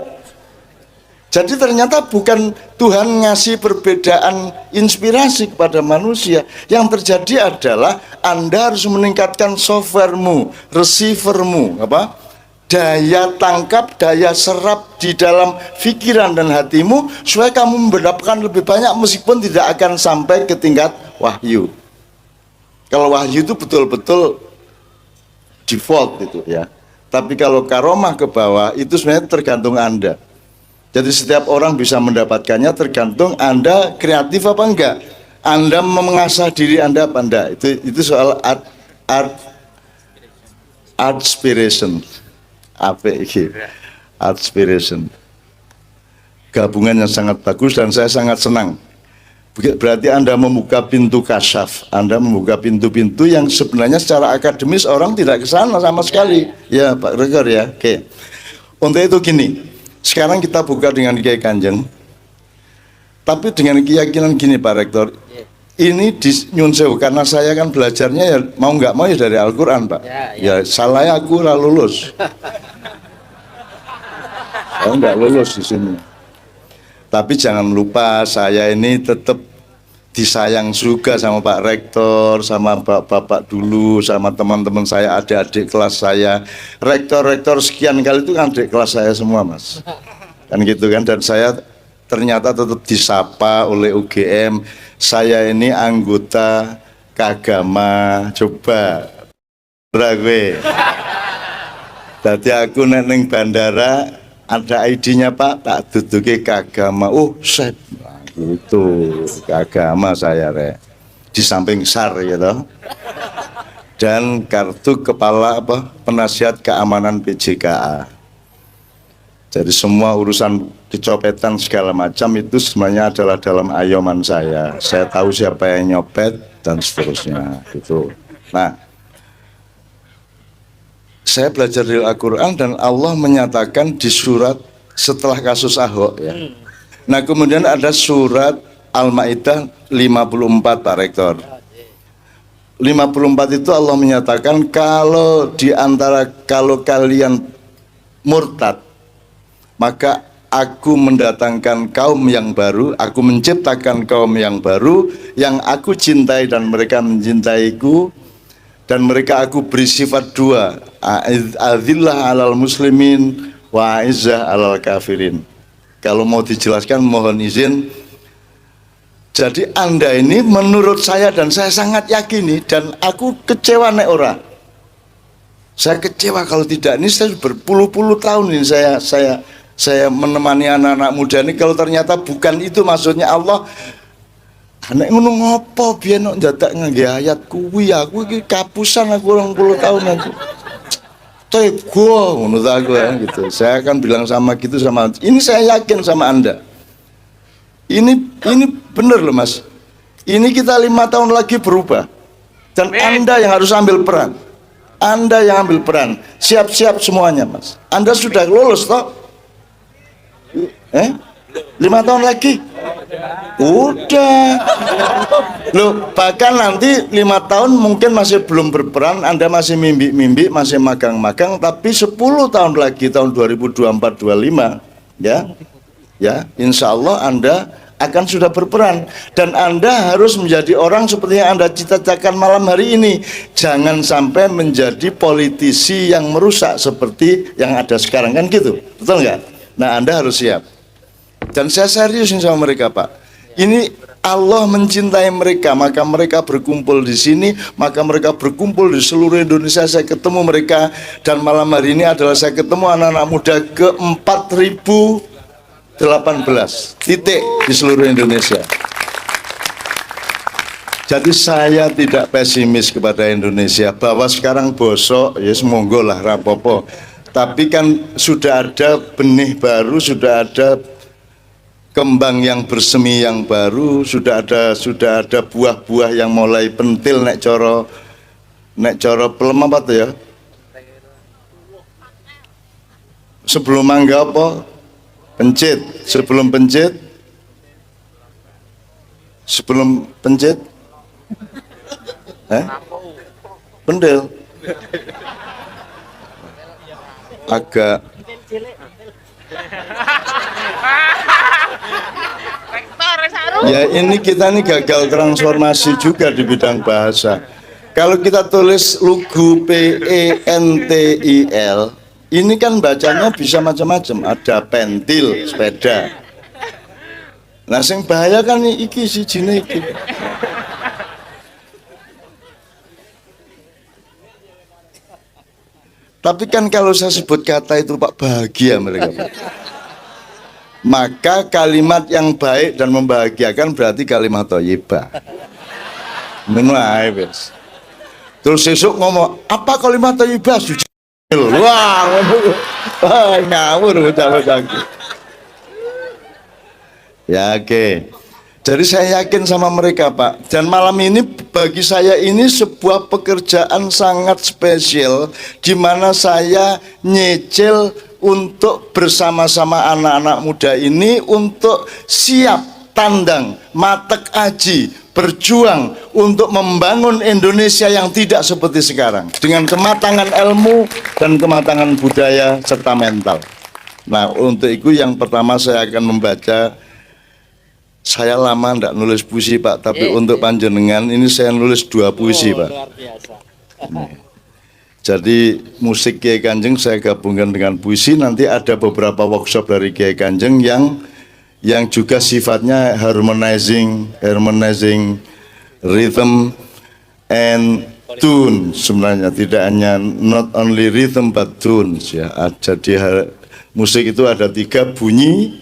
Jadi ternyata bukan Tuhan ngasih perbedaan inspirasi kepada manusia. Yang terjadi adalah Anda harus meningkatkan softwaremu, receivermu, daya tangkap, daya serap di dalam pikiran dan hatimu, supaya kamu mendapatkan lebih banyak meskipun tidak akan sampai ke tingkat wahyu. Kalau wahyu itu betul-betul default gitu ya. Tapi kalau karomah ke bawah itu sebenarnya tergantung Anda. Jadi setiap orang bisa mendapatkannya, tergantung Anda kreatif apa enggak. Anda mengasah diri Anda apa enggak. Itu soal art inspiration. Apa ini? Art inspiration. Gabungan yang sangat bagus dan saya sangat senang. Berarti Anda membuka pintu kasyaf. Anda membuka pintu-pintu yang sebenarnya secara akademis orang tidak ke sana sama sekali. Ya Pak Rekor ya. Oke. Untuk itu gini. Sekarang kita buka dengan Kiai Kanjeng, tapi dengan keyakinan gini Pak Rektor, ini di Nyun Sewu, karena saya kan belajarnya ya mau nggak mau ya dari Al-Quran Pak. Ya salah aku lah lulus. Saya nggak lulus di sini. Tapi jangan lupa saya ini tetap disayang juga sama Pak Rektor, sama Bapak dulu, sama teman-teman saya, adik-adik kelas saya. Rektor-rektor sekian kali itu kan adik kelas saya semua Mas. Kan gitu kan, dan saya ternyata tetap disapa oleh UGM. Saya ini anggota Kagama, coba gue. Tadi aku neng bandara ada ID-nya Pak, tak duduki Kagama. Oh, set. Itu Kagama saya di samping SAR gitu, dan kartu kepala penasihat keamanan PJKA. Jadi semua urusan kecopetan segala macam itu semuanya adalah dalam ayoman saya. Saya tahu siapa yang nyopet dan seterusnya gitu. Nah, saya belajar dari Al-Quran dan Allah menyatakan di surat setelah kasus Ahok ya. Nah kemudian ada surat Al-Ma'idah 54 Pak Rektor. 54 itu Allah menyatakan kalau kalian murtad, maka aku mendatangkan kaum yang baru, aku menciptakan kaum yang baru, yang aku cintai dan mereka mencintaiku, dan mereka aku beri sifat dua, adzillah alal muslimin wa izzah alal kafirin. Kalau mau dijelaskan mohon izin. Jadi Anda ini menurut saya dan saya sangat yakini, dan aku kecewa nek ora. Saya kecewa kalau tidak. Ini saya berpuluh-puluh tahun ini saya menemani anak-anak muda ini, kalau ternyata bukan itu maksudnya Allah. Nek ngono ngopo biyen kok dadak ngangge ayat kuwi, aku iki kapusan aku 20 tahun aku. Tego ngono ta aku ya gitu. Saya akan bilang sama gitu sama ini, saya yakin sama Anda. Ini benar loh Mas. Ini kita 5 tahun lagi berubah. Dan Anda yang harus ambil peran. Anda yang ambil peran. Siap-siap semuanya Mas. Anda sudah lulus toh? 5 tahun lagi? Udah. Loh, bahkan nanti 5 tahun mungkin masih belum berperan, Anda masih mimpi-mimpi, masih magang-magang, tapi 10 tahun lagi, tahun 2024-25 ya, insya Allah Anda akan sudah berperan, dan Anda harus menjadi orang seperti yang Anda cita-citakan malam hari ini. Jangan sampai menjadi politisi yang merusak seperti yang ada sekarang, kan gitu, betul nggak? Nah Anda harus siap. Dan saya seriusin sama mereka Pak. Ini Allah mencintai mereka, maka mereka berkumpul di sini, maka mereka berkumpul di seluruh Indonesia. Saya ketemu mereka, dan malam hari ini adalah saya ketemu anak-anak muda ke 4018 titik di seluruh Indonesia. Jadi saya tidak pesimis kepada Indonesia bahwa sekarang bosok, ya semonggo lah rapopo. Tapi kan sudah ada benih baru, sudah ada kembang yang bersemi yang baru, sudah ada buah-buah yang mulai pentil nek coro pelem apa tuh ya? Sebelum mangga apa? Pencit. Sebelum pencit? Sebelum pencit? Pendil. Agak ya, ini kita nih gagal transformasi juga di bidang bahasa. Kalau kita tulis lugu PENTIL, ini kan bacanya bisa macam-macam. Ada pentil, sepeda. Nah, sing bahaya kan iki sijine iki. Tapi kan kalau saya sebut kata itu Pak, bahagia mereka Pak. Maka kalimat yang baik dan membahagiakan berarti kalimat thayyibah. Ngono ae wis. Terus sesuk ngomong, apa kalimat thayyibah? Wah, ngawur bocah-bocah. Ya oke. Jadi saya yakin sama mereka Pak. Dan malam ini bagi saya ini sebuah pekerjaan sangat spesial, di mana saya nyicil untuk bersama-sama anak-anak muda ini untuk siap tandang, matek aji, berjuang untuk membangun Indonesia yang tidak seperti sekarang dengan kematangan ilmu dan kematangan budaya serta mental. Nah, untuk itu yang pertama saya akan membaca. Saya lama tidak nulis puisi Pak, tapi untuk panjenengan ini saya nulis 2 puisi Pak. Luar biasa. Jadi musik Kiai Kanjeng saya gabungkan dengan puisi. Nanti ada beberapa workshop dari Kiai Kanjeng yang juga sifatnya harmonizing rhythm and tune. Sebenarnya tidak hanya not only rhythm but tunes ya. Jadi musik itu ada 3: bunyi,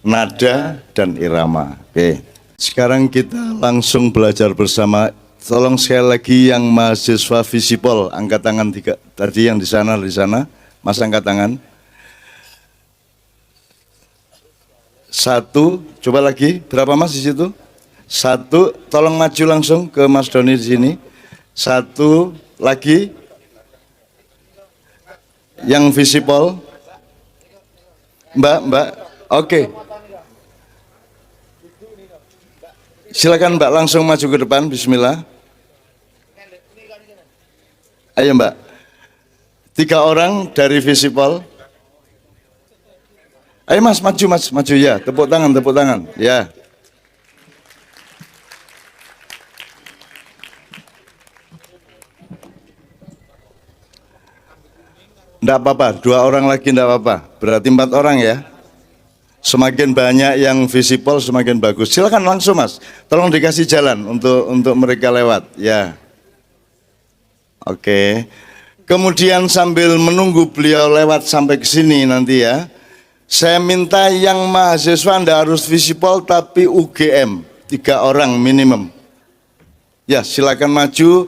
nada, dan irama. Oke. Sekarang kita langsung belajar bersama. Tolong sekali lagi yang mahasiswa Visipol angkat tangan 3 tadi yang di sana, Mas angkat tangan. 1, coba lagi, berapa Mas di situ? 1, tolong maju langsung ke Mas Doni di sini. 1 lagi, yang Visipol, Mbak, oke. Silakan Mbak langsung maju ke depan, Bismillah. Ayo Mbak, 3 orang dari Visipol. Ayo Mas, maju ya, tepuk tangan, ya. Enggak apa-apa, 2 orang lagi enggak apa-apa, berarti 4 orang ya. Semakin banyak yang Visipol semakin bagus. Silakan langsung Mas, tolong dikasih jalan untuk mereka lewat, ya. Oke. Kemudian sambil menunggu beliau lewat sampai ke sini nanti ya, saya minta yang mahasiswa Anda harus Visipol tapi UGM 3 orang minimum. Ya, silakan maju.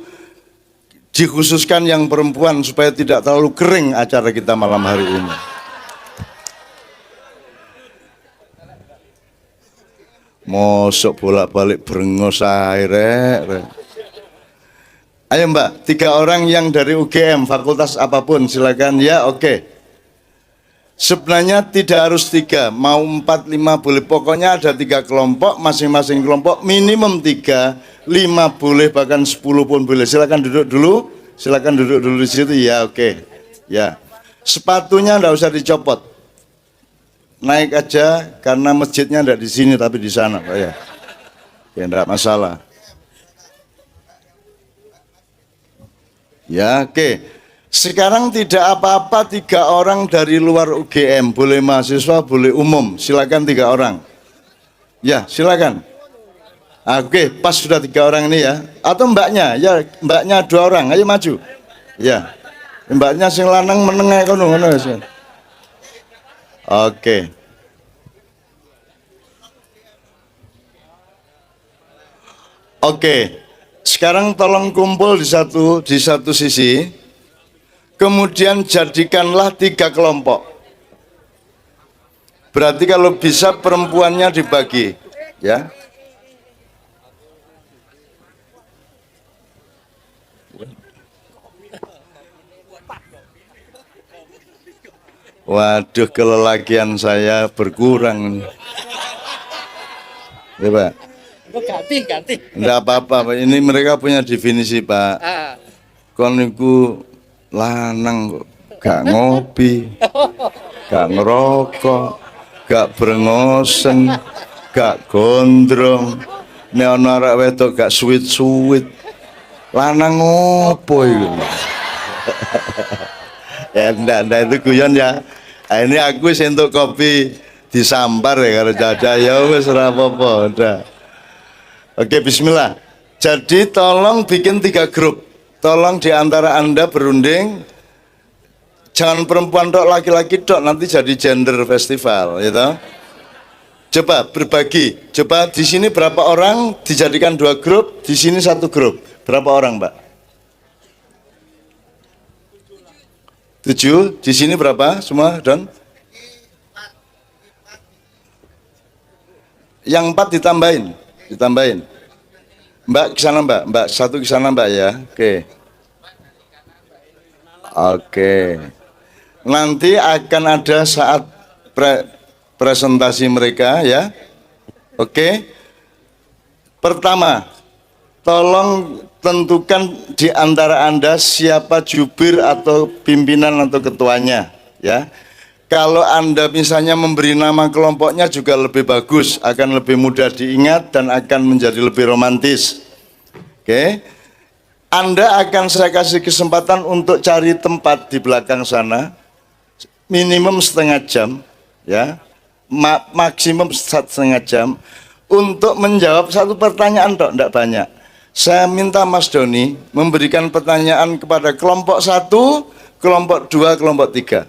Dikhususkan yang perempuan supaya tidak terlalu kering acara kita malam hari ini. Mosok bolak-balik brengos air. Ayo Mbak, 3 orang yang dari UGM, fakultas apapun, silakan ya, oke. Sebenarnya tidak harus 3, mau 4, 5 boleh, pokoknya ada 3 kelompok, masing-masing kelompok minimum 3, 5 boleh, bahkan 10 pun boleh. Silakan duduk dulu di situ, ya oke. Ya, sepatunya enggak usah dicopot, naik aja karena masjidnya enggak di sini tapi di sana, Pak ya. Ya enggak masalah. Ya, oke. Sekarang tidak apa-apa 3 orang dari luar UGM, boleh mahasiswa, boleh umum. Silakan 3 orang. Ya, silakan. Oke, pas sudah 3 orang ini ya. Atau mbaknya, ya mbaknya 2 orang, ayo maju. Ya, mbaknya sing lanang menengah kono ya. Oke. Oke. Sekarang tolong kumpul di satu sisi, kemudian jadikanlah 3 kelompok. Berarti kalau bisa perempuannya dibagi, ya. Waduh, kelelakian saya berkurang. Ya Pak. Ganti. Enggak apa-apa, Pak. Ini mereka punya definisi, Pak. Kon niku lanang kok gak ngopi, gak ngerokok, gak brengosen, gak gondrong. Nek ana arek wedok gak suwit-suwit. Lanang ngopo iku? Ya ndak itu guyon ya. Nah, ini aku wis entuk kopi disampar ya karo Caca, ya wis ora apa-apa, udah. Oke, bismillah. Jadi tolong bikin 3 grup. Tolong di antara Anda berunding. Jangan perempuan tok, laki-laki tok, nanti jadi gender festival, gitu. Coba berbagi. Coba di sini berapa orang dijadikan 2 grup, di sini 1 grup. Berapa orang, Mbak? 7. Di sini berapa semua, Don? Yang 4 ditambahin. Mbak ke sana Mbak, 1 ke sana Mbak ya. Oke. Nanti akan ada saat presentasi mereka ya. Oke. Pertama, tolong tentukan di antara Anda siapa jubir atau pimpinan atau ketuanya ya. Kalau Anda misalnya memberi nama kelompoknya juga lebih bagus, akan lebih mudah diingat dan akan menjadi lebih romantis. Oke. Anda akan saya kasih kesempatan untuk cari tempat di belakang sana, minimum setengah jam, ya, maksimum setengah jam, untuk menjawab satu pertanyaan, tidak banyak. Saya minta Mas Doni memberikan pertanyaan kepada kelompok 1, kelompok 2, kelompok 3.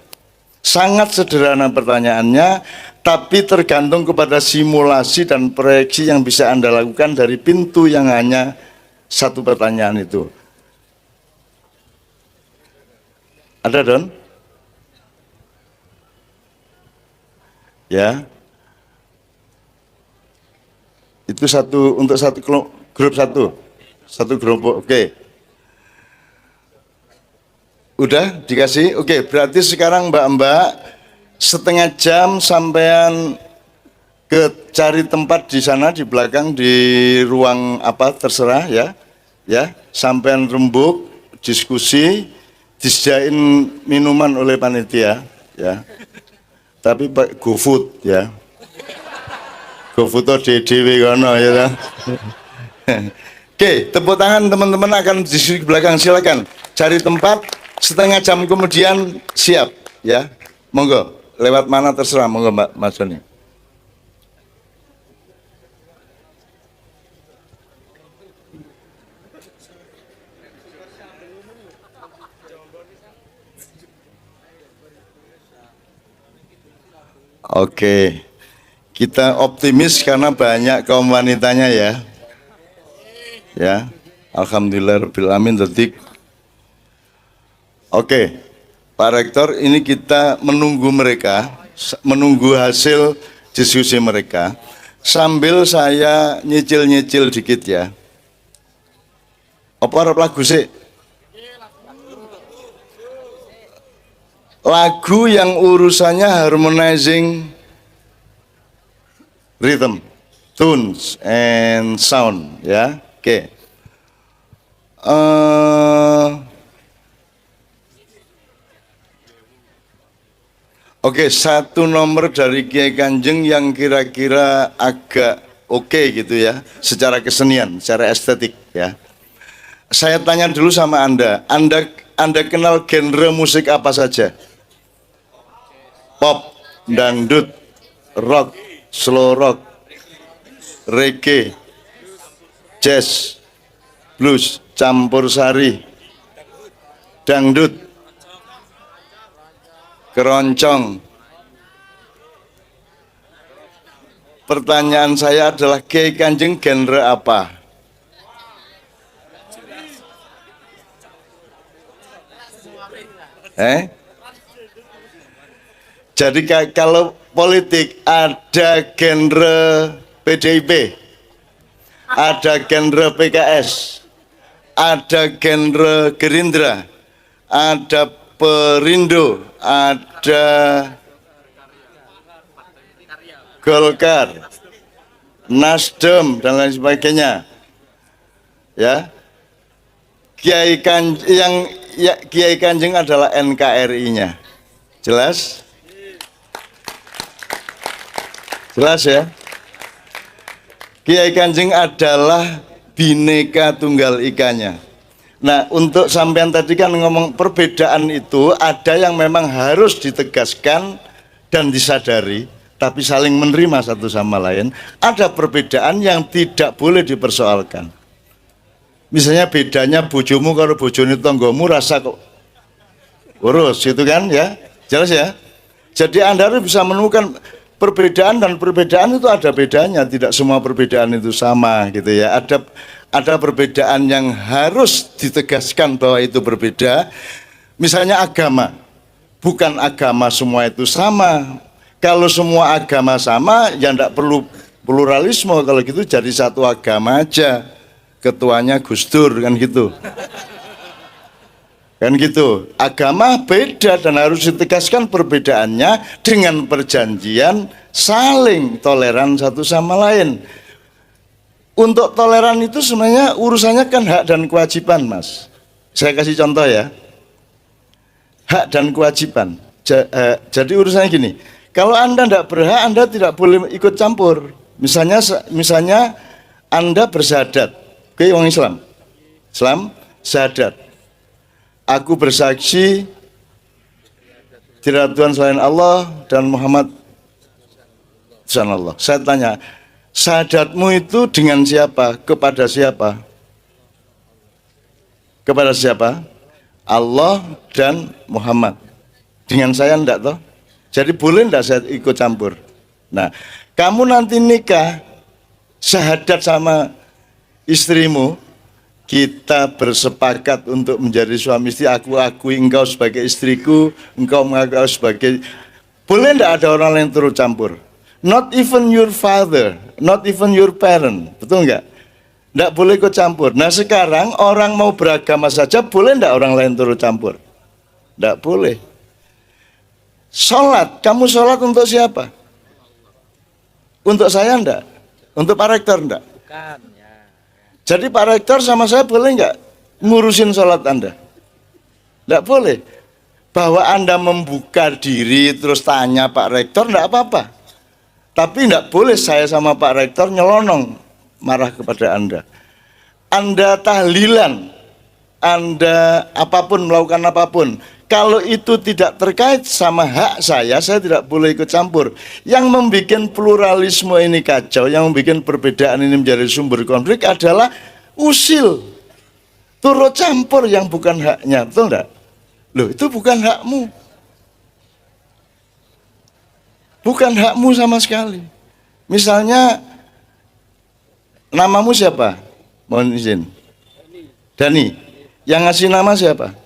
Sangat sederhana pertanyaannya, tapi tergantung kepada simulasi dan proyeksi yang bisa Anda lakukan dari pintu yang hanya satu pertanyaan itu. Ada, Don? Ya. Itu satu untuk satu grup satu. Satu kelompok. Oke. Udah dikasih? Oke, berarti sekarang Mbak-mbak setengah jam sampean cari tempat di sana di belakang di ruang apa terserah ya. Ya, sampean rembuk, diskusi, disediain minuman oleh panitia ya. Tapi Pak GoFood ya. GoFood atau DDW kono ya. Oke, tepuk tangan teman-teman akan di belakang, silakan. Cari tempat, setengah jam kemudian siap ya. Monggo, lewat mana terserah, monggo Mbak Mas Doni. Oke, kita optimis karena banyak kaum wanitanya ya. Ya, alhamdulillahirobbilalamin. Detik. Oke, Pak Rektor, ini kita menunggu mereka, menunggu hasil diskusi mereka. Sambil saya nyicil-nyicil dikit ya. Apa arep lagu sih? Lagu yang urusannya harmonizing rhythm, tunes, and sound ya. Oke. Oke, satu nomor dari Kiai Kanjeng yang kira-kira agak oke gitu ya, secara kesenian, secara estetik ya. Saya tanya dulu sama Anda kenal genre musik apa saja? Pop, dangdut, rock, slow rock, reggae, jazz, blues, campur sari, dangdut, keroncong. Pertanyaan saya adalah Kiai Kanjeng genre apa? Jadi kalau politik ada genre PDIP, ada genre PKS, ada genre Gerindra, ada Perindo, ada Golkar, Nasdem dan lain sebagainya. Ya. Kiai Kanjeng adalah NKRI-nya. Jelas? Jelas ya? Kiai Kanjeng adalah Bhinneka Tunggal Ika-nya. Nah, untuk sampean tadi kan ngomong perbedaan itu ada yang memang harus ditegaskan dan disadari, tapi saling menerima satu sama lain. Ada perbedaan yang tidak boleh dipersoalkan. Misalnya bedanya bojomu kalau bojone tanggamu rasa kok urus gitu kan ya. Jelas ya? Jadi Anda harus bisa menemukan perbedaan, dan perbedaan itu ada bedanya, tidak semua perbedaan itu sama gitu ya. Ada perbedaan yang harus ditegaskan bahwa itu berbeda. Misalnya agama, bukan agama semua itu sama. Kalau semua agama sama, ya tidak perlu pluralisme. Kalau gitu jadi satu agama aja, ketuanya Gus Dur kan gitu. Kan gitu. Agama beda dan harus ditegaskan perbedaannya dengan perjanjian saling toleran satu sama lain. Untuk toleran itu sebenarnya urusannya kan hak dan kewajiban, Mas. Saya kasih contoh ya. Hak dan kewajiban. Jadi urusannya gini. Kalau Anda tidak berhak, Anda tidak boleh ikut campur. Misalnya Anda bersyahadat. Oke, orang Islam. Islam syahadat. Aku bersaksi tidak ada Tuhan selain Allah dan Muhammad Allah. Saya tanya, syahadatmu itu dengan siapa? Kepada siapa? Kepada siapa? Allah dan Muhammad. Dengan saya enggak toh? Jadi boleh enggak saya ikut campur? Nah, kamu nanti nikah syahadat sama istrimu, kita bersepakat untuk menjadi suami istri, aku akui engkau sebagai istriku, engkau mengaku sebagai, boleh enggak ada orang lain turut campur? Not even your father, not even your parent, betul enggak? Enggak boleh ikut campur. Nah sekarang orang mau beragama saja, boleh enggak orang lain turut campur? Enggak boleh. Sholat, kamu sholat untuk siapa? Untuk saya enggak? Untuk Pak Rektor enggak? Bukan ya. Jadi Pak Rektor sama saya boleh nggak ngurusin sholat Anda? Nggak boleh. Bahwa Anda membuka diri terus tanya Pak Rektor nggak apa-apa. Tapi nggak boleh saya sama Pak Rektor nyelonong marah kepada Anda. Anda tahlilan, Anda apapun, melakukan apapun. Kalau itu tidak terkait sama hak saya tidak boleh ikut campur. Yang membuat pluralisme ini kacau, yang membuat perbedaan ini menjadi sumber konflik adalah usil. Turut campur yang bukan haknya, betul enggak? Loh, itu bukan hakmu. Bukan hakmu sama sekali. Misalnya, namamu siapa? Mohon izin. Dani. Yang ngasih nama siapa?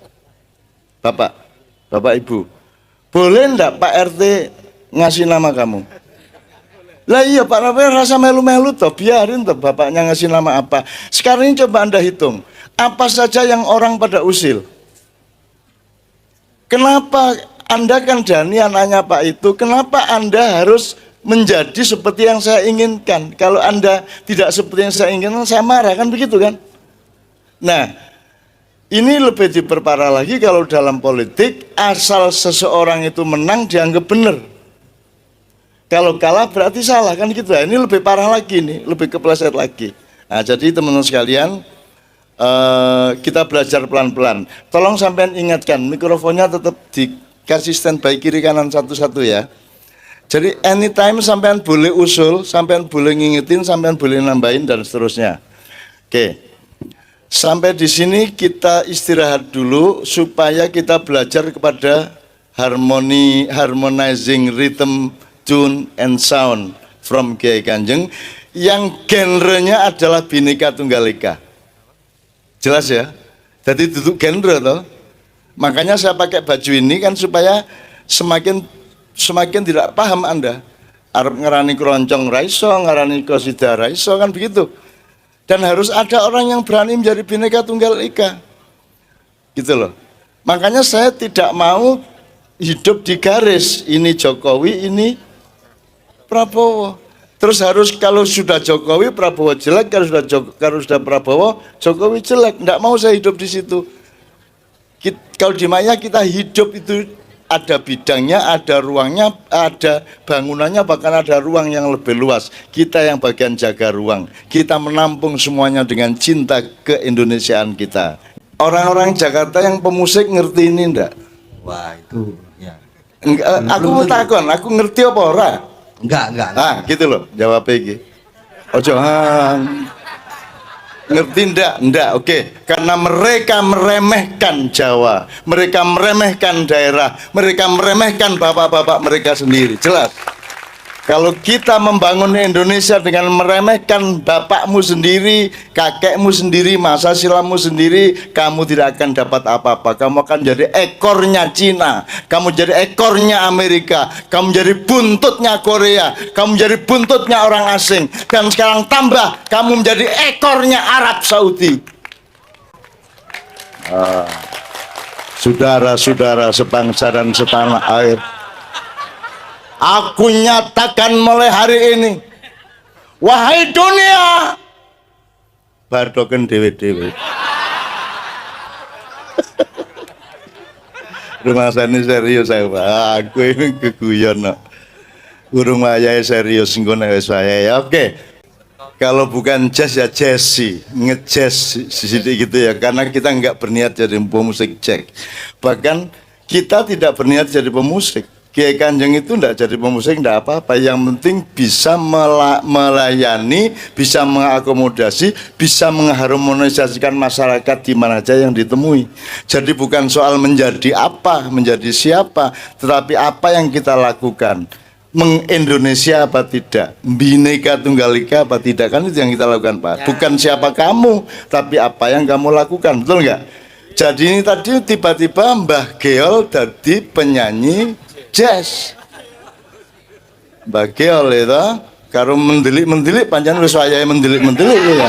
Bapak Ibu, boleh enggak Pak RT ngasih nama kamu? Lah iya Pak RT rasa melu-melu toh, biarin toh bapaknya ngasih nama apa. Sekarang ini coba Anda hitung, apa saja yang orang pada usil. Kenapa Anda kan Dani anaknya Pak itu, kenapa Anda harus menjadi seperti yang saya inginkan? Kalau Anda tidak seperti yang saya inginkan, saya marah, kan begitu kan? Nah, ini lebih diperparah lagi kalau dalam politik, asal seseorang itu menang dianggap benar. Kalau kalah berarti salah, kan gitu ya. Ini lebih parah lagi nih, lebih kepleset lagi. Nah, jadi teman-teman sekalian, kita belajar pelan-pelan. Tolong sampean ingatkan, mikrofonnya tetap dikasih standby kiri kanan satu-satu ya. Jadi anytime sampean boleh usul, sampean boleh ngingetin, sampean boleh nambahin dan seterusnya. Oke. Sampai di sini kita istirahat dulu supaya kita belajar kepada harmonizing rhythm, tune, and sound from Kiai Kanjeng yang genrenya adalah Bhinneka Tunggal Ika. Jelas ya? Jadi duduk genre toh. Makanya saya pakai baju ini kan supaya semakin tidak paham Anda. Arab ngarani keroncong raiso, ngarani qasidah raiso, kan begitu. Dan harus ada orang yang berani menjadi Bhinneka Tunggal Ika. Gitu loh. Makanya saya tidak mau hidup di garis ini Jokowi, ini Prabowo. Terus harus kalau sudah Jokowi Prabowo jelek, kalau sudah Prabowo Jokowi jelek. Tidak mau saya hidup di situ. Kalau di Maya kita hidup itu ada bidangnya, ada ruangnya, ada bangunannya, bahkan ada ruang yang lebih luas. Kita yang bagian jaga ruang. Kita menampung semuanya dengan cinta keindonesiaan kita. Orang-orang Jakarta yang pemusik ngerti ini enggak? Wah, itu ya. Aku mau takon, aku ngerti apa ora? Enggak. Ah, gitu loh, jawab iki. Ojo ngerti ndak? Oke. Karena mereka meremehkan Jawa, mereka meremehkan daerah, mereka meremehkan bapak-bapak mereka sendiri. Jelas. Kalau kita membangun Indonesia dengan meremehkan bapakmu sendiri, kakekmu sendiri, masa silammu sendiri, kamu tidak akan dapat apa-apa. Kamu akan jadi ekornya Cina, kamu jadi ekornya Amerika, kamu jadi buntutnya Korea, kamu jadi buntutnya orang asing. Dan sekarang tambah, kamu menjadi ekornya Arab Saudi. Saudara-saudara sebangsa dan setanah air, aku nyatakan mulai hari ini, wahai dunia, bardoken dewe-dewe. Rumah sana serius saya, aku ini keguyon no. Urung wayahe serius ngono wis wayahe. Oke. Kalau bukan jazz ya jazzy, ngejazz sedikit gitu ya, karena kita nggak berniat jadi pemusik jazz. Bahkan kita tidak berniat jadi pemusik. Kiai Kanjeng itu nggak jadi pemusik, nggak apa-apa. Yang penting bisa melayani, bisa mengakomodasi, bisa mengharmonisasikan masyarakat di mana aja yang ditemui. Jadi bukan soal menjadi apa, menjadi siapa, tetapi apa yang kita lakukan. Mengindonesia apa tidak, Bhinneka Tunggal Ika apa tidak, kan itu yang kita lakukan Pak. Bukan siapa kamu, tapi apa yang kamu lakukan, betul nggak? Jadi ini tadi tiba-tiba Mbah Geol jadi penyanyi jazz. Mbah Geol itu karo mendelik-mendelik pancen wis wayahe mendelik-mendelik ya.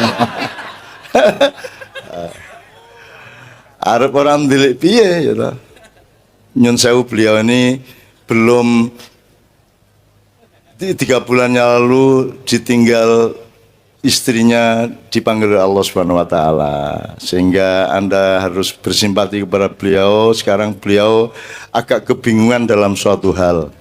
Arep orang mendelik piye ya. Nyun sewu, beliau ini belum 3 bulan yang lalu ditinggal istrinya, dipanggil Allah Subhanahu wa taala, sehingga Anda harus bersimpati kepada beliau. Sekarang beliau agak kebingungan dalam suatu hal.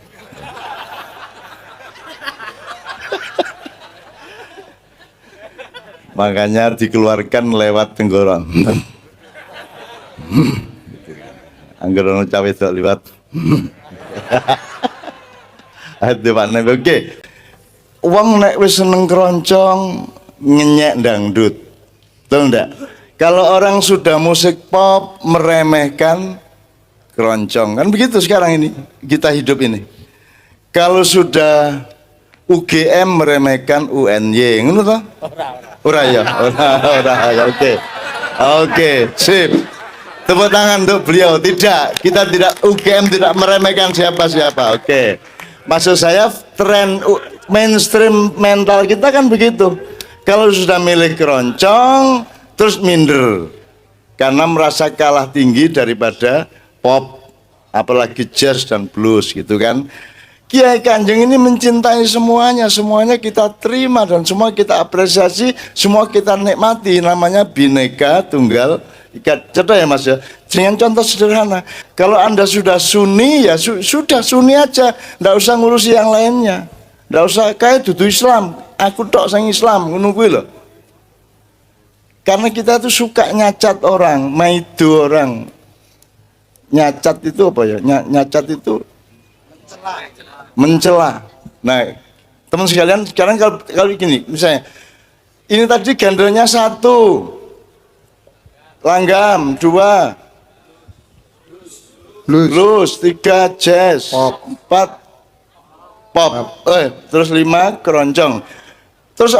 Makanya dikeluarkan lewat tenggorok. Angger ono cawe tok liwat. Oke, uang nek wis seneng keroncong ngenyek dangdut, betul ndak? Kalau orang sudah musik pop meremehkan keroncong, kan begitu sekarang ini kita hidup ini. Kalau sudah UGM meremehkan UNY, ngono toh? Ora ya, ora. Oke, sip. Tepuk tangan untuk beliau. Tidak, kita tidak, UGM tidak meremehkan siapa-siapa. Oke. Maksud saya tren mainstream mental kita kan begitu. Kalau sudah milih keroncong terus minder karena merasa kalah tinggi daripada pop, apalagi jazz dan blues gitu kan. Kiai Kanjeng ini mencintai semuanya, semuanya kita terima dan semua kita apresiasi, semua kita nikmati. Namanya Bhinneka Tunggal Ika. Contoh ya Mas ya, dengan contoh sederhana. Kalau Anda sudah Sunni ya sudah Sunni aja, nggak usah ngurusi yang lainnya, nggak usah kayak dudu Islam. Aku tok sang Islam, ngono kuwi lho. Karena kita tuh suka nyacat orang, maido orang. Nyacat itu apa ya? Nyacat itu mencela. Nah, teman sekalian, sekarang kalau gini, misalnya ini tadi gendernya 1 langgam, 2 blues, 3 jazz, 4 pop, terus 5 keroncong.